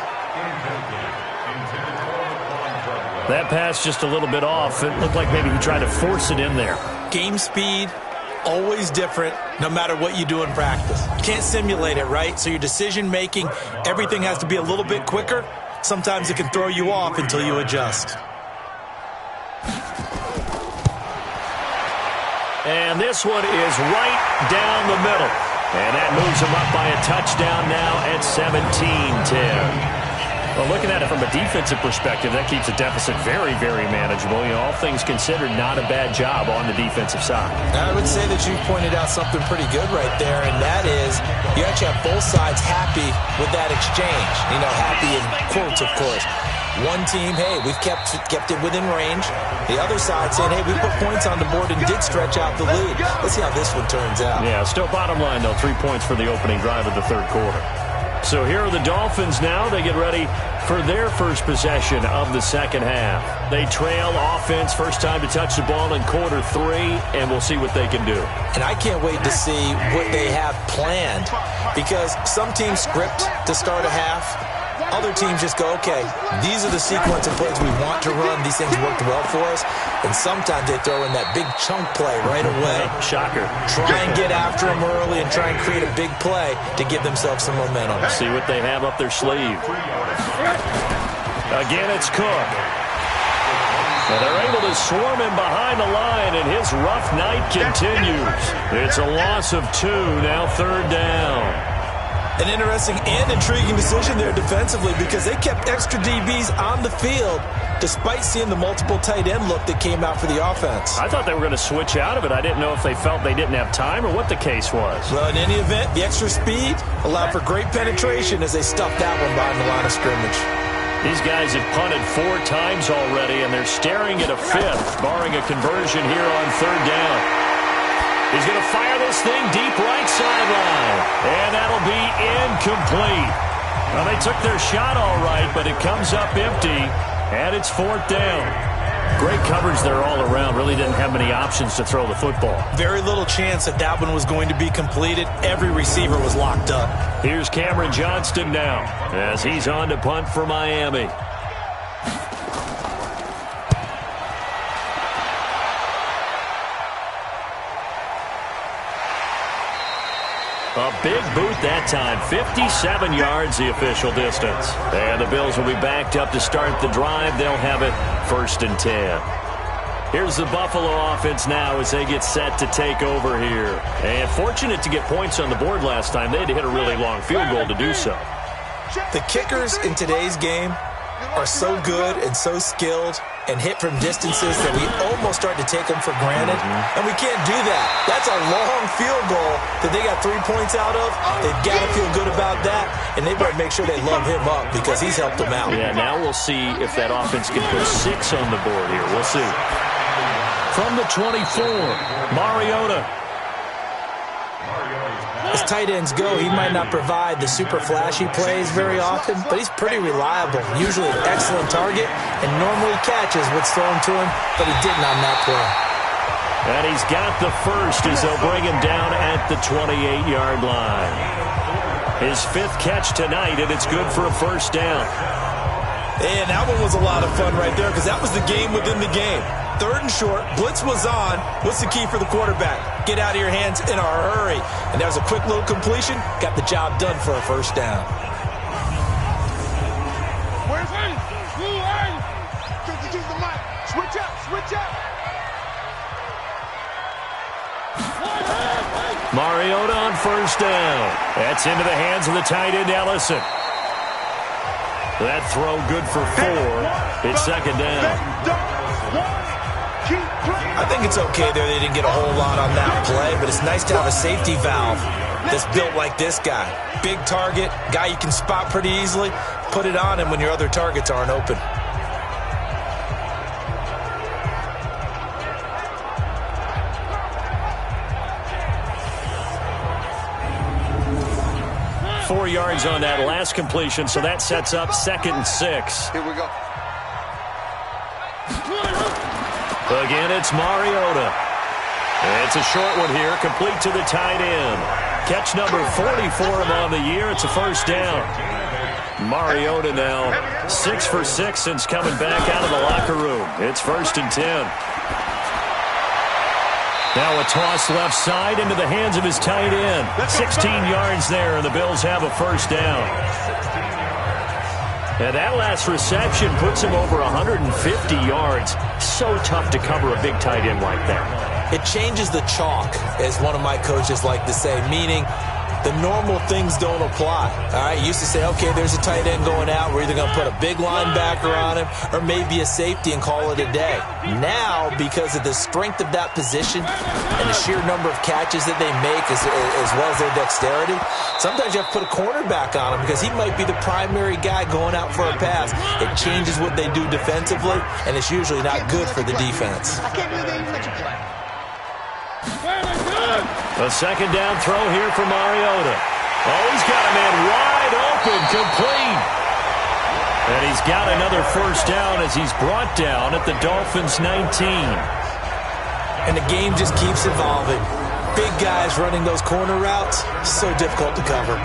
That pass just a little bit off. It looked like maybe he tried to force it in there. Game speed, always different, no matter what you do in practice. You can't simulate it, right? So your decision-making, everything has to be a little bit quicker. Sometimes it can throw you off until you adjust. And this one is right down the middle. And that moves him up by a touchdown now at 17-10. Well, looking at it from a defensive perspective, that keeps the deficit very, very manageable. You know, all things considered, not a bad job on the defensive side. I would say that you pointed out something pretty good right there, and that is you actually have both sides happy with that exchange. You know, happy in quotes, of course. One team, hey, we've kept it within range. The other side saying, hey, we put points on the board and did stretch out the lead. Let's see how this one turns out. Yeah, still bottom line, though, 3 points for the opening drive of the third quarter. So here are the Dolphins now. They get ready for their first possession of the second half. They trail offense, first time to touch the ball in quarter 3, and we'll see what they can do. And I can't wait to see what they have planned, because some teams script to start a half. Other teams just go, okay, these are the sequence of plays we want to run. These things worked well for us. And sometimes they throw in that big chunk play right away. Shocker. Try and get after them early and try and create a big play to give themselves some momentum. See what they have up their sleeve. Again, it's Cook. And they're able to swarm him behind the line, and his rough night continues. It's a loss of 2, now third down. An interesting and intriguing decision there defensively, because they kept extra DBs on the field despite seeing the multiple tight end look that came out for the offense. I thought they were going to switch out of it. I didn't know if they felt they didn't have time or what the case was. Well, in any event, the extra speed allowed for great penetration as they stuffed that one behind the line of scrimmage. These guys have punted 4 times already, and they're staring at a 5th, barring a conversion here on third down. He's going to fire this thing deep right sideline, and that'll be incomplete. Well, they took their shot all right, but it comes up empty, and it's 4th down. Great coverage there all around. Really didn't have many options to throw the football. Very little chance that that one was going to be completed. Every receiver was locked up. Here's Cameron Johnston now as he's on to punt for Miami. A big boot that time. 57 yards the official distance. And the Bills will be backed up to start the drive. They'll have it 1st and 10. Here's the Buffalo offense now as they get set to take over here. And fortunate to get points on the board last time. They had to hit a really long field goal to do so. The kickers in today's game are so good and so skilled and hit from distances that we almost start to take them for granted. And we can't do that. That's a long field goal that they got 3 points out of. They've got to feel good about that, and they better make sure they love him up because he's helped them out. Yeah, now we'll see if that offense can put 6 on the board here. We'll see. From the 24, Mariota. As tight ends go, he might not provide the super flashy plays very often, but he's pretty reliable. Usually an excellent target, and normally catches what's thrown to him, but he didn't on that play. And he's got the first as they'll bring him down at the 28-yard line. His 5th catch tonight, and it's good for a 1st down. And that one was a lot of fun right there because that was the game within the game. 3rd and short, blitz was on. What's the key for the quarterback? Get out of your hands in a hurry. And that was a quick little completion. Got the job done for a 1st down. Where's he? Blue line. Use the mic. Switch up. Switch up. Mariota on 1st down. That's into the hands of the tight end, Ellison. That throw good for 4. It's 2nd down. I think it's okay there. They didn't get a whole lot on that play, but it's nice to have a safety valve that's built like this guy. Big target, guy you can spot pretty easily. Put it on him when your other targets aren't open. Four yards on that last completion, so that sets up 2nd and 6. Here we go. Again, it's Mariota. It's a short one here, complete to the tight end. Catch number 44 on the year. It's a 1st down. Mariota now 6 for 6 since coming back out of the locker room. It's 1st and 10. Now a toss left side into the hands of his tight end. 16 yards there, and the Bills have a 1st down. And that last reception puts him over 150 yards. So tough to cover a big tight end like that. It changes the chalk, as one of my coaches like to say, meaning the normal things don't apply. All right, you used to say, okay, there's a tight end going out. We're either going to put a big linebacker on him or maybe a safety and call it a day. Now, because of the strength of that position and the sheer number of catches that they make as well as their dexterity, sometimes you have to put a cornerback on him because he might be the primary guy going out for a pass. It changes what they do defensively, and it's usually not good for the defense. I can't believe they even let you play. A 2nd down throw here for Mariota. Oh, he's got a man wide open, complete. And he's got another first down as he's brought down at the Dolphins' 19. And the game just keeps evolving. Big guys running those corner routes, so difficult to cover.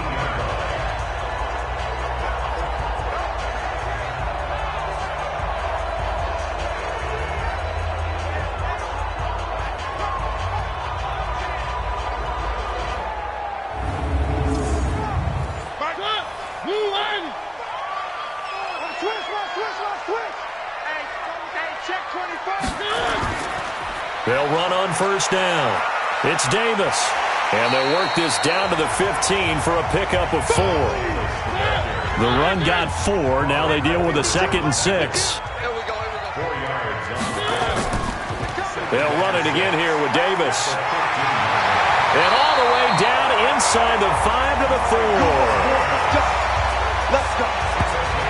They'll run on first down. It's Davis. And they'll work this down to the 15 for a pickup of 4. The run got 4. Now they deal with a 2nd and 6. They'll run it again here with Davis. And all the way down inside the 5 to the 4. Let's go.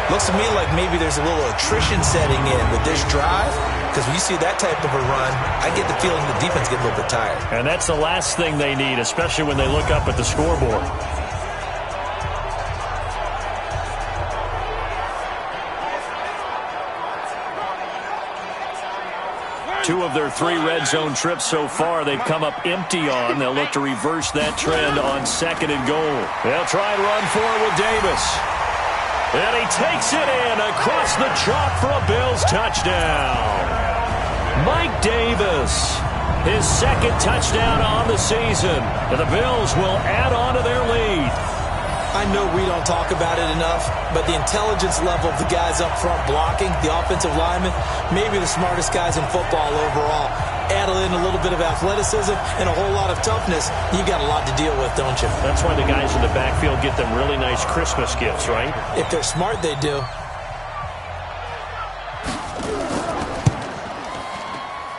Looks to me like maybe there's a little attrition setting in with this drive. Because when you see that type of a run, I get the feeling the defense gets a little bit tired. And that's the last thing they need, especially when they look up at the scoreboard. Two of their 3 red zone trips so far, they've come up empty on. They'll look to reverse that trend on 2nd and goal. They'll try and run forward with Davis. And he takes it in across the chalk for a Bills touchdown. Mike Davis, his 2nd touchdown on the season. And the Bills will add on to their lead. I know we don't talk about it enough, but the intelligence level of the guys up front blocking, the offensive linemen, maybe the smartest guys in football overall. Add in a little bit of athleticism and a whole lot of toughness, you got a lot to deal with, don't you? That's why the guys in the backfield get them really nice Christmas gifts, right? If they're smart, they do.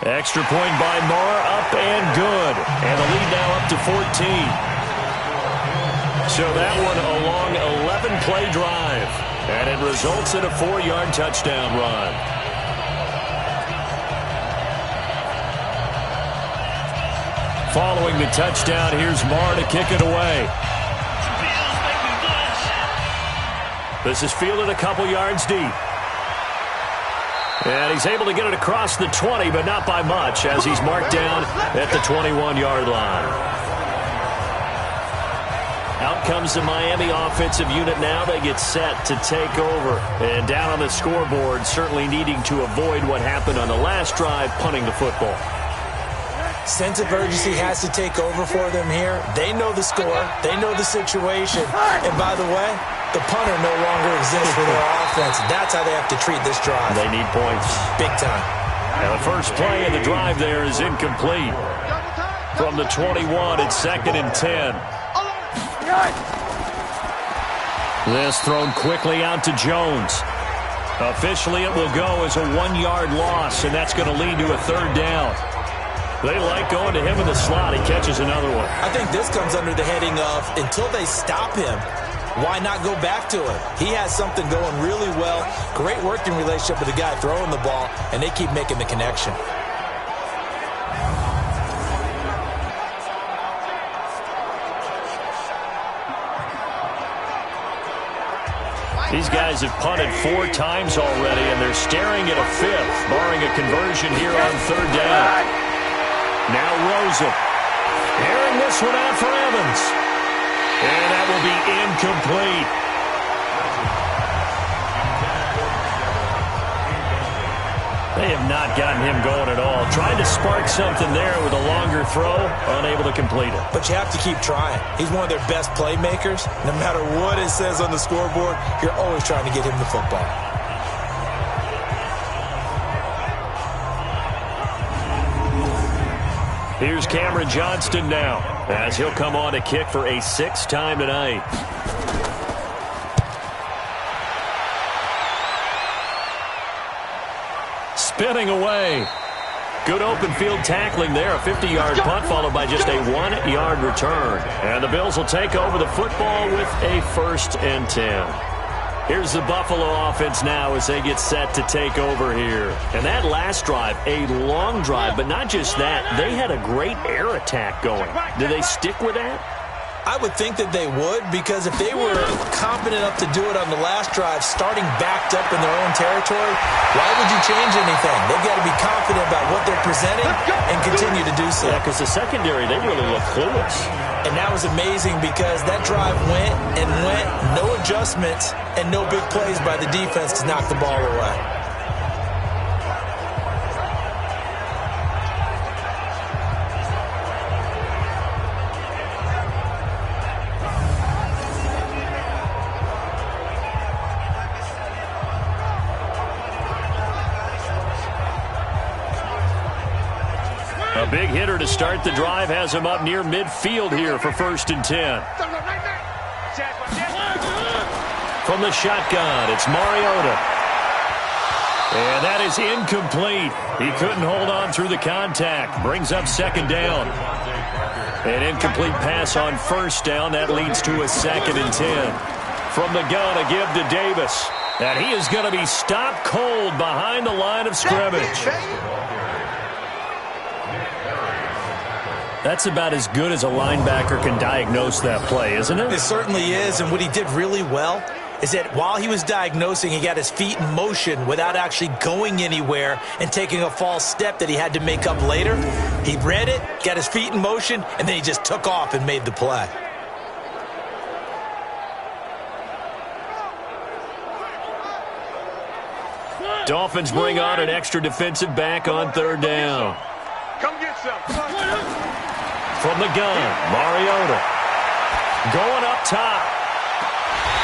Extra point by Marr, up and good. And the lead now up to 14. So that one a long 11-play drive. And it results in a 4-yard touchdown run. Following the touchdown, here's Marr to kick it away. This is fielded a couple yards deep. And he's able to get it across the 20, but not by much, as he's marked down at the 21-yard line. Out comes the Miami offensive unit now. They get set to take over. And down on the scoreboard, certainly needing to avoid what happened on the last drive, punting the football. Sense of urgency has to take over for them here. They know the score. They know the situation. And by the way, the punter no longer exists for their offense. That's how they have to treat this drive. They need points. Big time. And the first play of the drive there is incomplete. From the 21, it's 2nd and 10. This thrown quickly out to Jones. Officially, it will go as a 1-yard loss, and that's going to lead to a 3rd down. They like going to him in the slot. He catches another one. I think this comes under the heading of, until they stop him, why not go back to him? He has something going really well. Great working relationship with the guy throwing the ball, and they keep making the connection. These guys have punted 4 times already, and they're staring at a 5th, barring a conversion here on 3rd down. Now Rosen. Airing this one out for Evans. And that will be incomplete. They have not gotten him going at all. Tried to spark something there with a longer throw, unable to complete it. But you have to keep trying. He's one of their best playmakers. No matter what it says on the scoreboard, you're always trying to get him the football. Here's Cameron Johnston now, as he'll come on to kick for a 6th time tonight. Spinning away. Good open field tackling there. A 50-yard punt followed by just a 1-yard return. And the Bills will take over the football with a 1st and 10. Here's the Buffalo offense now as they get set to take over here. And that last drive, a long drive, but not just that. They had a great air attack going. Do they stick with that? I would think that they would, because if they were confident enough to do it on the last drive, starting backed up in their own territory, why would you change anything? They've got to be confident about what they're presenting and continue to do so. Yeah, because the secondary, they really look clueless. And that was amazing because that drive went and went, no adjustments, and no big plays by the defense to knock the ball away. A big hitter to start the drive has him up near midfield here for 1st and 10. From the shotgun, it's Mariota. And that is incomplete. He couldn't hold on through the contact. Brings up 2nd down. An incomplete pass on 1st down. That leads to a 2nd and 10. From the gun, a give to Davis. And he is going to be stopped cold behind the line of scrimmage. That's about as good as a linebacker can diagnose that play, isn't it? It certainly is, and what he did really well is that while he was diagnosing, he got his feet in motion without actually going anywhere and taking a false step that he had to make up later. He read it, got his feet in motion, and then he just took off and made the play. Dolphins bring on an extra defensive back on 3rd down. Come get some. From the gun, Mariota. Going up top.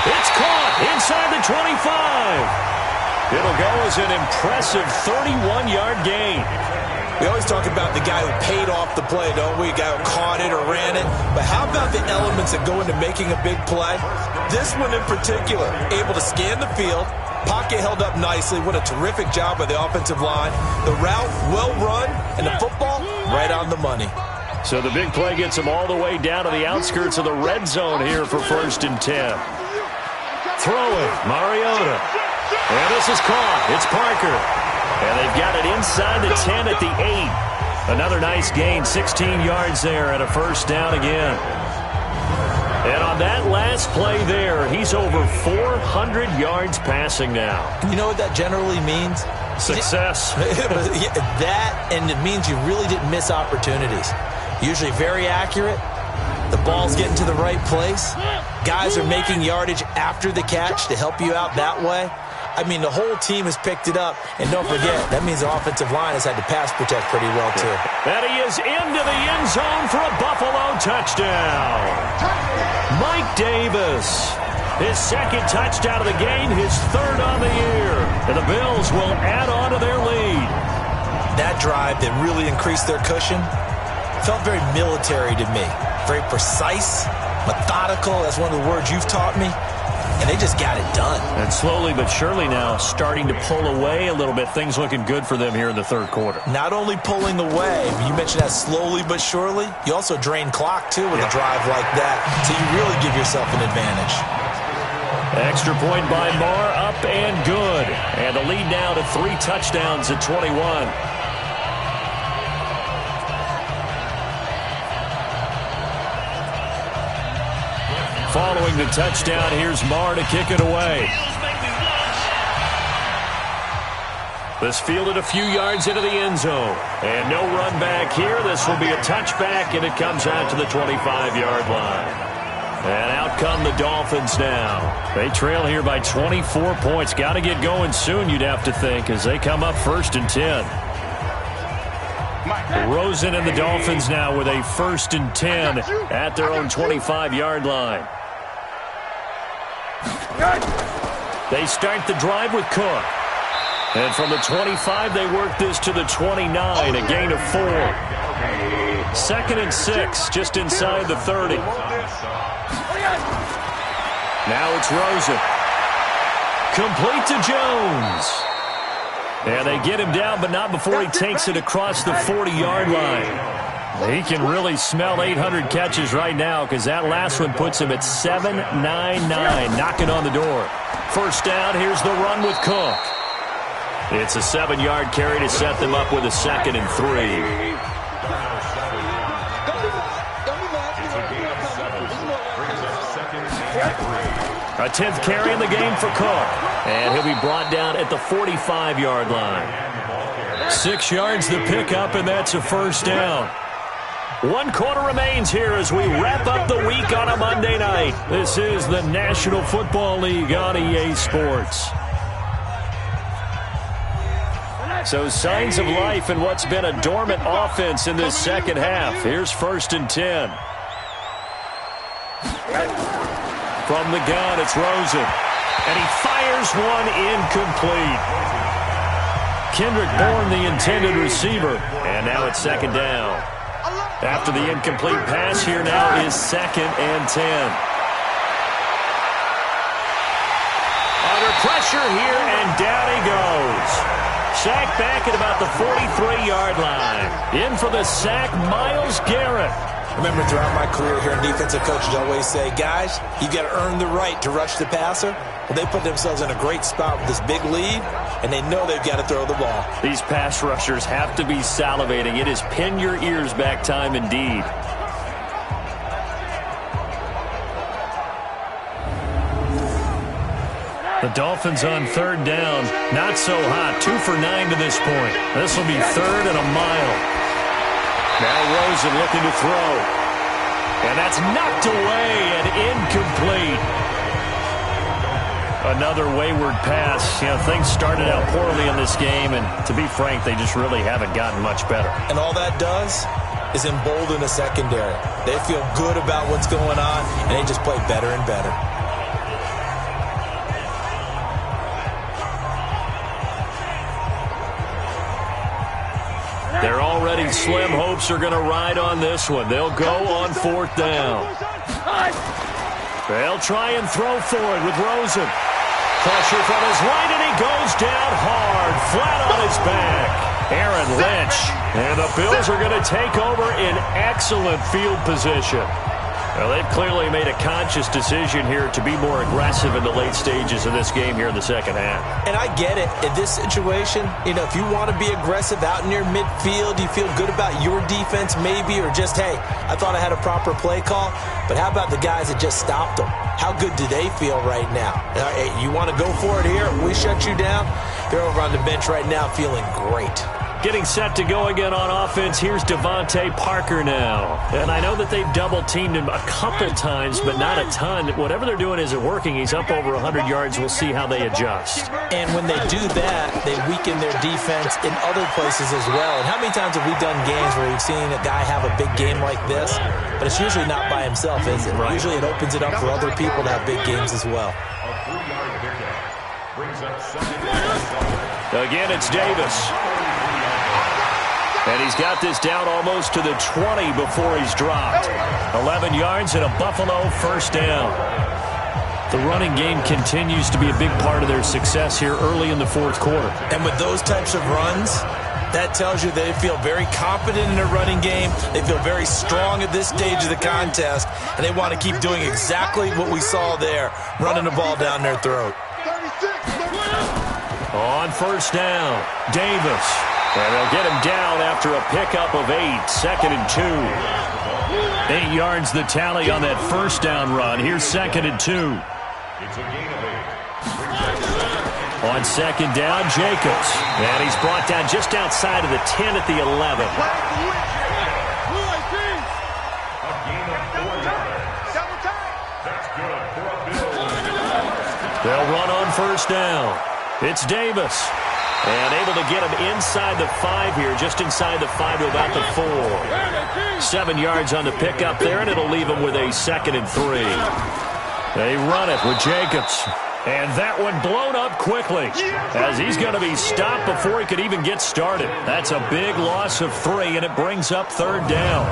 It's caught inside the 25. It'll go as an impressive 31-yard gain. We always talk about the guy who paid off the play, don't we? A guy who caught it or ran it. But how about the elements that go into making a big play? This one in particular, able to scan the field. Pocket held up nicely. What a terrific job by the offensive line. The route, well run, and the football, right on the money. So the big play gets him all the way down to the outskirts of the red zone here for 1st and 10. Throwing, Mariota. And this is caught. It's Parker. And they've got it inside the 10 at the 8. Another nice gain, 16 yards there and a 1st down again. And on that last play there, he's over 400 yards passing now. You know what that generally means? Success. That, and it means you really didn't miss opportunities. Usually very accurate. The ball's getting to the right place. Guys are making yardage after the catch to help you out that way. I mean, the whole team has picked it up. And don't forget, that means the offensive line has had to pass protect pretty well, too. And he is into the end zone for a Buffalo touchdown. Mike Davis, his 2nd touchdown of the game, his 3rd on the year. And the Bills will add on to their lead. That drive that really increased their cushion felt very military to me. Very precise, methodical. That's one of the words you've taught me. And they just got it done. And slowly but surely now starting to pull away a little bit. Things looking good for them here in the 3rd quarter. Not only pulling away, you mentioned that slowly but surely. You also drain clock, too, with a drive like that. So you really give yourself an advantage. Extra point by Marr, up and good. And the lead now to 3 touchdowns at 21. Following the touchdown, here's Marr to kick it away. This fielded a few yards into the end zone. And no run back here. This will be a touchback, and it comes out to the 25-yard line. And out come the Dolphins now. They trail here by 24 points. Got to get going soon, you'd have to think, as they come up 1st and 10. Rosen and the Dolphins now with a 1st and 10 at their own 25-yard line. They start the drive with Cook. And from the 25, they work this to the 29, a gain of 4. 2nd and 6, just inside the 30. Now it's Rosen. Complete to Jones. And they get him down, but not before he takes it across the 40-yard line. He can really smell 800 catches right now because that last one puts him at 799, knocking on the door. 1st down, here's the run with Cook. It's a 7-yard carry to set them up with a 2nd and 3. A 10th carry in the game for Cook. And he'll be brought down at the 45-yard line. 6 yards the pickup, and that's a first down. 1 quarter remains here as we wrap up the week on a Monday night. This is the National Football League on EA Sports. So signs of life in what's been a dormant offense in this second half. Here's 1st and 10. From the gun, it's Rosen. And he fires one incomplete. Kendrick Bourne, the intended receiver. And now it's 2nd down. After the incomplete pass, here now is 2nd and 10. Under pressure here, and down he goes. Sacked back at about the 43-yard line. In for the sack, Myles Garrett. Remember, throughout my career here, defensive coaches always say, guys, you got to earn the right to rush the passer. Well, they put themselves in a great spot with this big lead, and they know they've got to throw the ball. These pass rushers have to be salivating. It is pin your ears back time indeed. The Dolphins on 3rd down. Not so hot. 2 for 9 to this point. This will be 3rd and a mile. Now Rosen looking to throw. And that's knocked away and incomplete. Another wayward pass. You know, things started out poorly in this game, and to be frank, they just really haven't gotten much better. And all that does is embolden the secondary. They feel good about what's going on, and they just play better and better. They're already slim hopes are going to ride on this one. They'll go on 4th down. They'll try and throw for it with Rosen. Pressure from his right, and he goes down hard, flat on his back. Aaron Lynch. And the Bills are going to take over in excellent field position. Well, they've clearly made a conscious decision here to be more aggressive in the late stages of this game here in the second half. And I get it. In this situation, you know, if you want to be aggressive out near midfield, you feel good about your defense maybe, or just, hey, I thought I had a proper play call. But how about the guys that just stopped them? How good do they feel right now? Hey, you want to go for it here? We shut you down? They're over on the bench right now feeling great. Getting set to go again on offense. Here's Devontae Parker now. And I know that they've double-teamed him a couple times, but not a ton. Whatever they're doing isn't working. He's up over 100 yards. We'll see how they adjust. And when they do that, they weaken their defense in other places as well. And how many times have we done games where we've seen a guy have a big game like this? But it's usually not by himself, is it? Right. Usually it opens it up for other people to have big games as well. Again, it's Davis. And he's got this down almost to the 20 before he's dropped. 11 yards and a Buffalo 1st down. The running game continues to be a big part of their success here early in the 4th quarter. And with those types of runs, that tells you they feel very confident in their running game. They feel very strong at this stage of the contest, and they want to keep doing exactly what we saw there, running the ball down their throat. On 1st down, Davis. And they'll get him down after a pickup of 8, 2nd and 2. 8 yards the tally on that 1st down run. Here's 2nd and 2. On 2nd down, Jacobs. And he's brought down just outside of the 10 at the 11. They'll run on 1st down. It's Davis. And able to get him inside the 5 here, just inside the 5 to about the 4. 7 yards on the pickup there, and it'll leave him with a 2nd and 3. They run it with Jacobs. And that one blown up quickly as he's going to be stopped before he could even get started. That's a big loss of 3, and it brings up 3rd down.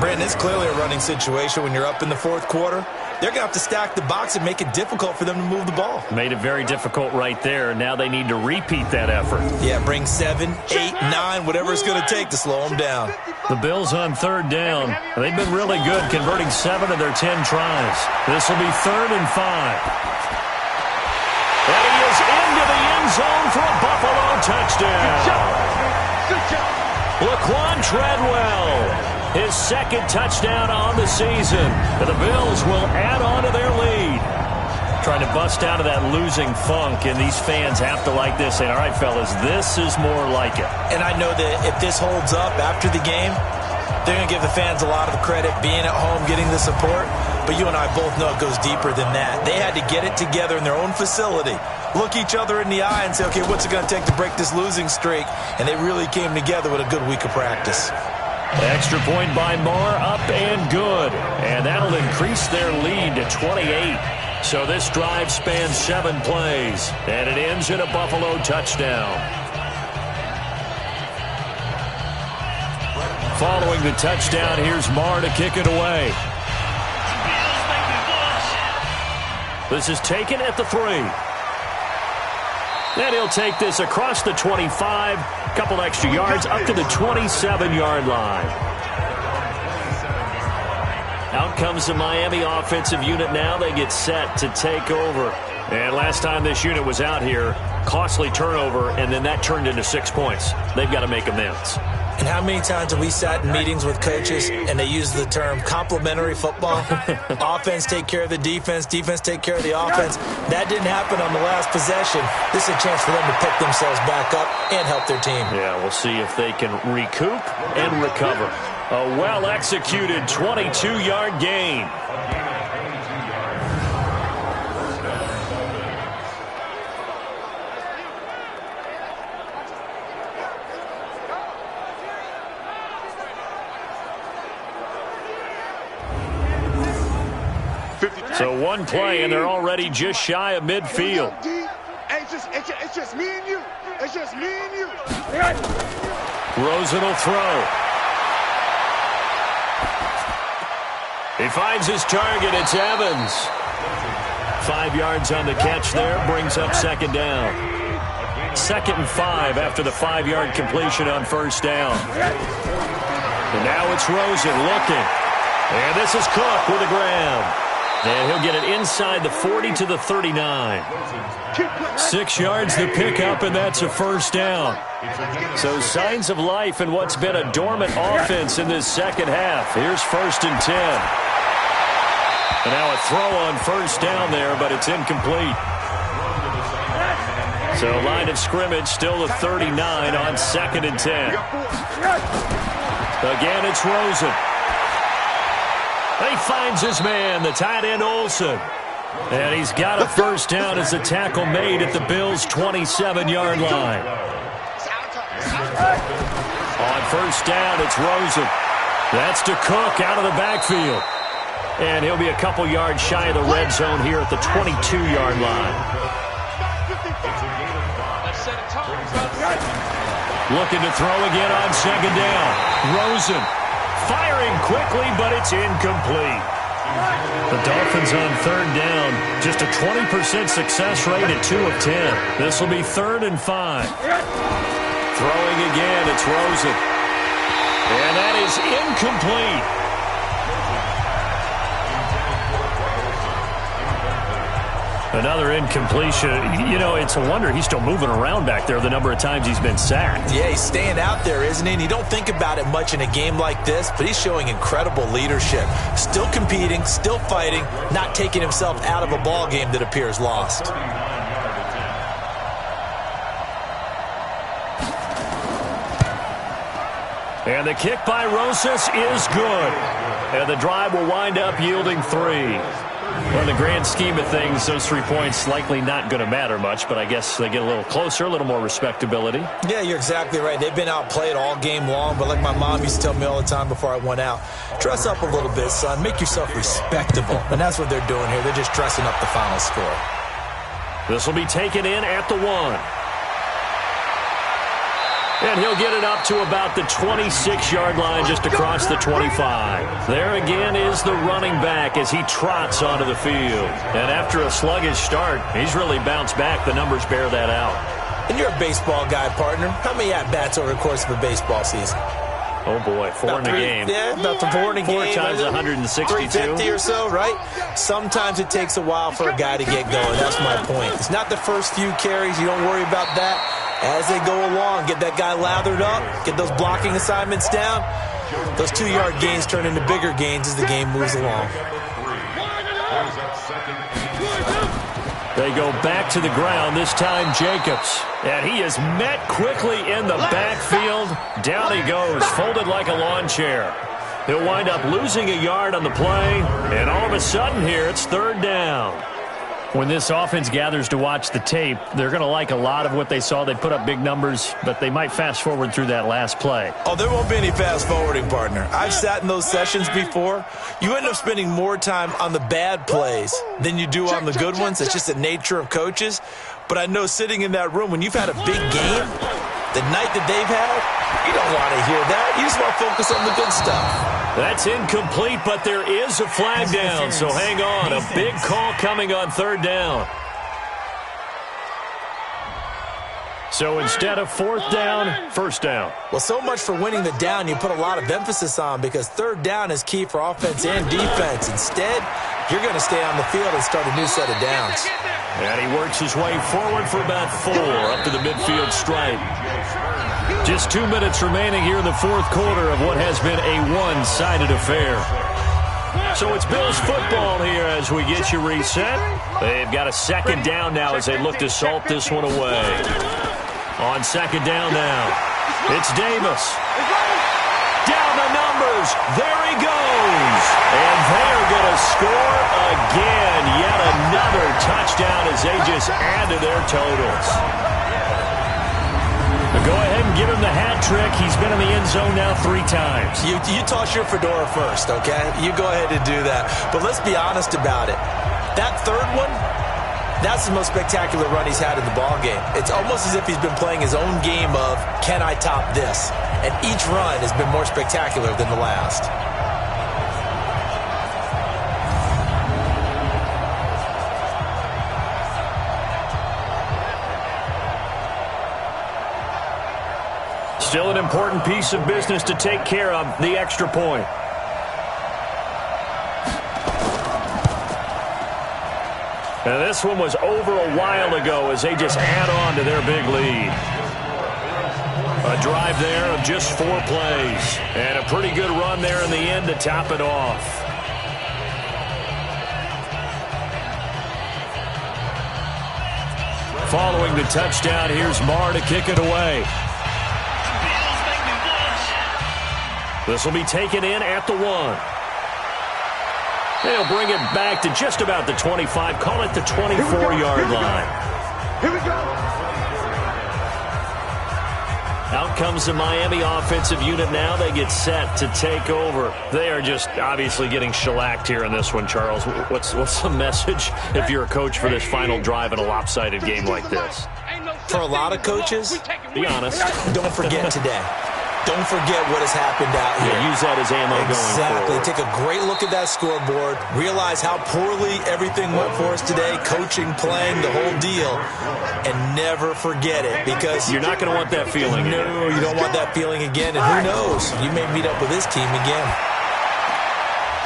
Brandon, it's clearly a running situation when you're up in the 4th quarter. They're going to have to stack the box and make it difficult for them to move the ball. Made it very difficult right there. Now they need to repeat that effort. Yeah, bring 7, 8, 9, whatever it's going to take to slow them down. The Bills on 3rd down. They've been really good converting 7 of their 10 tries. This will be 3rd and 5. And he is into the end zone for a Buffalo touchdown. Good job. Laquan Treadwell. His 2nd touchdown on the season. And the Bills will add on to their lead. Trying to bust out of that losing funk, and these fans have to like this. And, all right, fellas, this is more like it. And I know that if this holds up after the game, they're going to give the fans a lot of the credit, being at home, getting the support. But you and I both know it goes deeper than that. They had to get it together in their own facility, look each other in the eye and say, okay, what's it going to take to break this losing streak? And they really came together with a good week of practice. Extra point by Moore, up and good. And that'll increase their lead to 28. So this drive spans 7 plays, and it ends in a Buffalo touchdown. Following the touchdown, here's Moore to kick it away. This is taken at the 3. And he'll take this across the 25, a couple extra yards, up to the 27-yard line. Out comes the Miami offensive unit now. They get set to take over. And last time this unit was out here, costly turnover, and then that turned into 6 points. They've got to make amends. And how many times have we sat in meetings with coaches and they use the term complementary football? Offense take care of the defense, defense take care of the offense. That didn't happen on the last possession. This is a chance for them to pick themselves back up and help their team. Yeah, we'll see if they can recoup and recover. A well-executed 22-yard gain. So one play, and they're already just shy of midfield. It's just me and you. It's just me and you. Rosen will throw. He finds his target. It's Evans. 5 yards on the catch there. Brings up second down. 2nd and 5 after the 5-yard completion on first down. And now it's Rosen looking. And this is Cook with a grab. And he'll get it inside the 40 to the 39. 6 yards the pickup, and that's a first down. So signs of life in what's been a dormant offense in this second half. Here's 1st and 10. And now a throw on first down there, but it's incomplete. So line of scrimmage still the 39 on 2nd and 10. Again, it's Rosen. He finds his man, the tight end Olsen. And he's got a first down as the tackle made at the Bills' 27-yard line. On first down, it's Rosen. That's to Cook out of the backfield. And he'll be a couple yards shy of the red zone here at the 22-yard line. Looking to throw again on second down. Rosen. Firing quickly, but it's incomplete. The Dolphins on 3rd down. Just a 20% success rate at 2 of 10. This will be 3rd and 5. Throwing again, it's Rosen. And that is incomplete. Another incompletion. You know, it's a wonder he's still moving around back there the number of times he's been sacked. Yeah, he's staying out there, isn't he? And you don't think about it much in a game like this, but he's showing incredible leadership. Still competing, still fighting, not taking himself out of a ball game that appears lost. And the kick by Rosas is good. And the drive will wind up yielding 3. Well, in the grand scheme of things, those 3 points likely not going to matter much, but I guess they get a little closer, a little more respectability. Yeah, you're exactly right. They've been outplayed all game long, but like my mom used to tell me all the time before I went out, dress up a little bit, son. Make yourself respectable. And that's what they're doing here. They're just dressing up the final score. This will be taken in at the 1. And he'll get it up to about the 26-yard line just across the 25. There again is the running back as he trots onto the field. And after a sluggish start, he's really bounced back. The numbers bear that out. And you're a baseball guy, partner. How many at-bats over the course of a baseball season? Oh, boy, 4 in a game. Yeah, about 4 in a game. 4 times 162. 350 or so, right? Sometimes it takes a while for a guy to get going. That's my point. It's not the first few carries. You don't worry about that. As they go along, get that guy lathered up, get those blocking assignments down. Those 2-yard gains turn into bigger gains as the game moves along. They go back to the ground, this time Jacobs. And he is met quickly in the backfield. Down he goes, folded like a lawn chair. He'll wind up losing a yard on the play, and all of a sudden here, it's third down. When this offense gathers to watch the tape, they're going to like a lot of what they saw. They put up big numbers, but they might fast forward through that last play. Oh, there won't be any fast forwarding, partner. I've sat in those sessions before. You end up spending more time on the bad plays than you do on the good ones. It's just the nature of coaches. But I know sitting in that room, when you've had a big game, the night that they've had, you don't want to hear that. You just want to focus on the good stuff. That's incomplete, but there is a flag down, so hang on. A big call coming on third down. So instead of fourth down, first down. Well, so much for winning the down you put a lot of emphasis on, because third down is key for offense and defense. Instead, you're going to stay on the field and start a new set of downs. And he works his way forward for about 4 up to the midfield stripe. Just 2 minutes remaining here in the fourth quarter of what has been a one-sided affair. So it's Bills football here as we get you reset. They've got a second down now as they look to salt this one away. On second down now, it's Davis. Down the numbers. There he goes. And they're going to score again. Yet another touchdown as they just add to their totals. Go ahead and give him the hat trick. He's been in the end zone now 3 times. You toss your fedora first, okay? You go ahead and do that. But let's be honest about it. That third one, that's the most spectacular run he's had in the ballgame. It's almost as if he's been playing his own game of, can I top this? And each run has been more spectacular than the last. Still an important piece of business to take care of, the extra point. And this one was over a while ago as they just add on to their big lead. A drive there of just 4 plays. And a pretty good run there in the end to top it off. Following the touchdown, here's Marr to kick it away. This will be taken in at the 1. They'll bring it back to just about the 25. Call it the 24-yard line. Here we go. Out comes the Miami offensive unit now. They get set to take over. They are just obviously getting shellacked here in this one, Charles. What's the message if you're a coach for this final drive in a lopsided game like this? For a lot of coaches, be honest. Don't forget today. Don't forget what has happened out here. Yeah, use that as ammo exactly. going forward. Take a great look at that scoreboard. Realize how poorly everything went for us today. Coaching, playing, the whole deal. And never forget it, because you're not going to want that feeling again. No, you don't want that feeling again. And who knows? You may meet up with this team again.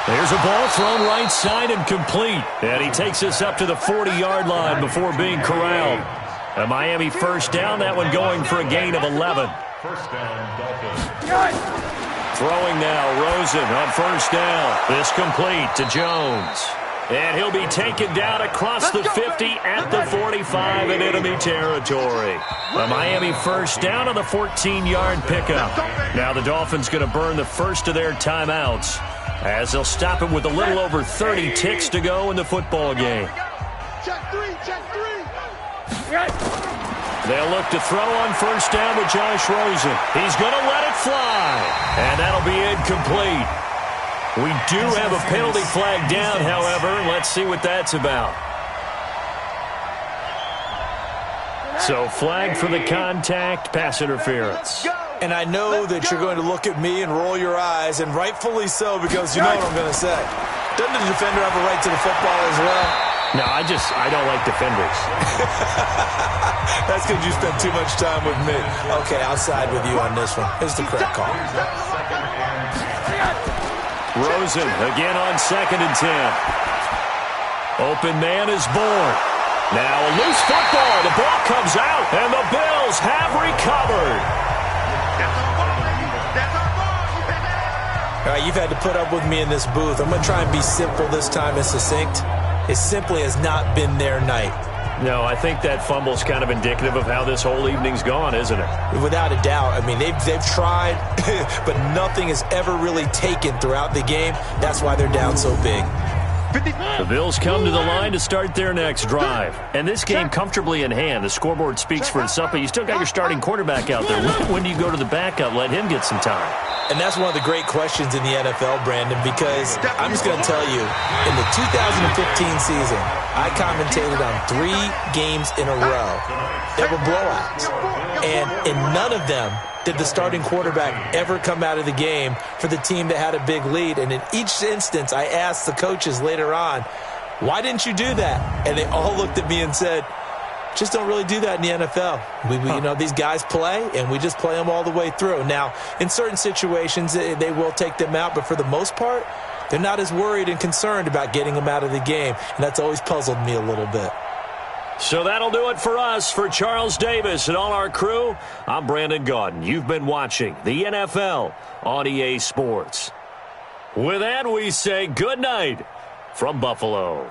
There's a ball thrown right side and complete. And he takes us up to the 40-yard line before being corralled. A Miami first down, that one going for a gain of 11. First down, Dolphins. Throwing now, Rosen on first down. This complete to Jones. And he'll be taken down across the 50 at the 45 in enemy territory. A Miami first down on the 14-yard pickup. Now the Dolphins going to burn the first of their timeouts as they'll stop it with a little over 30 ticks to go in the football game. Check 3, check 3. They'll look to throw on first down with Josh Rosen. He's going to let it fly. And that'll be incomplete. We do have a penalty flag down, however. Let's see what that's about. So flag for the contact, pass interference. And I know that you're going to look at me and roll your eyes, and rightfully so, because you know what I'm going to say. Doesn't the defender have a right to the football as well? No, I don't like defenders. That's because you spent too much time with me. Okay, I'll side with you on this one. Here's the correct call. Rosen again on 2nd and 10. Open man is born. Now a loose football. The ball comes out, and the Bills have recovered. All right, you've had to put up with me in this booth. I'm going to try and be simple this time and succinct. It simply has not been their night. No, I think that fumble's kind of indicative of how this whole evening's gone, isn't it? Without a doubt. I mean, they've tried, but nothing has ever really taken throughout the game. That's why they're down so big. The Bills come to the line to start their next drive. And this game comfortably in hand. The scoreboard speaks for itself, but you still got your starting quarterback out there. When do you go to the backup, let him get some time? And that's one of the great questions in the NFL, Brandon, because I'm just going to tell you, in the 2015 season, I commentated on 3 games in a row that were blowouts. And in none of them did the starting quarterback ever come out of the game for the team that had a big lead. And in each instance, I asked the coaches later on, why didn't you do that? And they all looked at me and said, just don't really do that in the NFL. You know, these guys play, and we just play them all the way through. Now, in certain situations, they will take them out, but for the most part, they're not as worried and concerned about getting them out of the game, and that's always puzzled me a little bit. So that'll do it for us. For Charles Davis and all our crew, I'm Brandon Gaudin. You've been watching the NFL on EA Sports. With that, we say good night from Buffalo.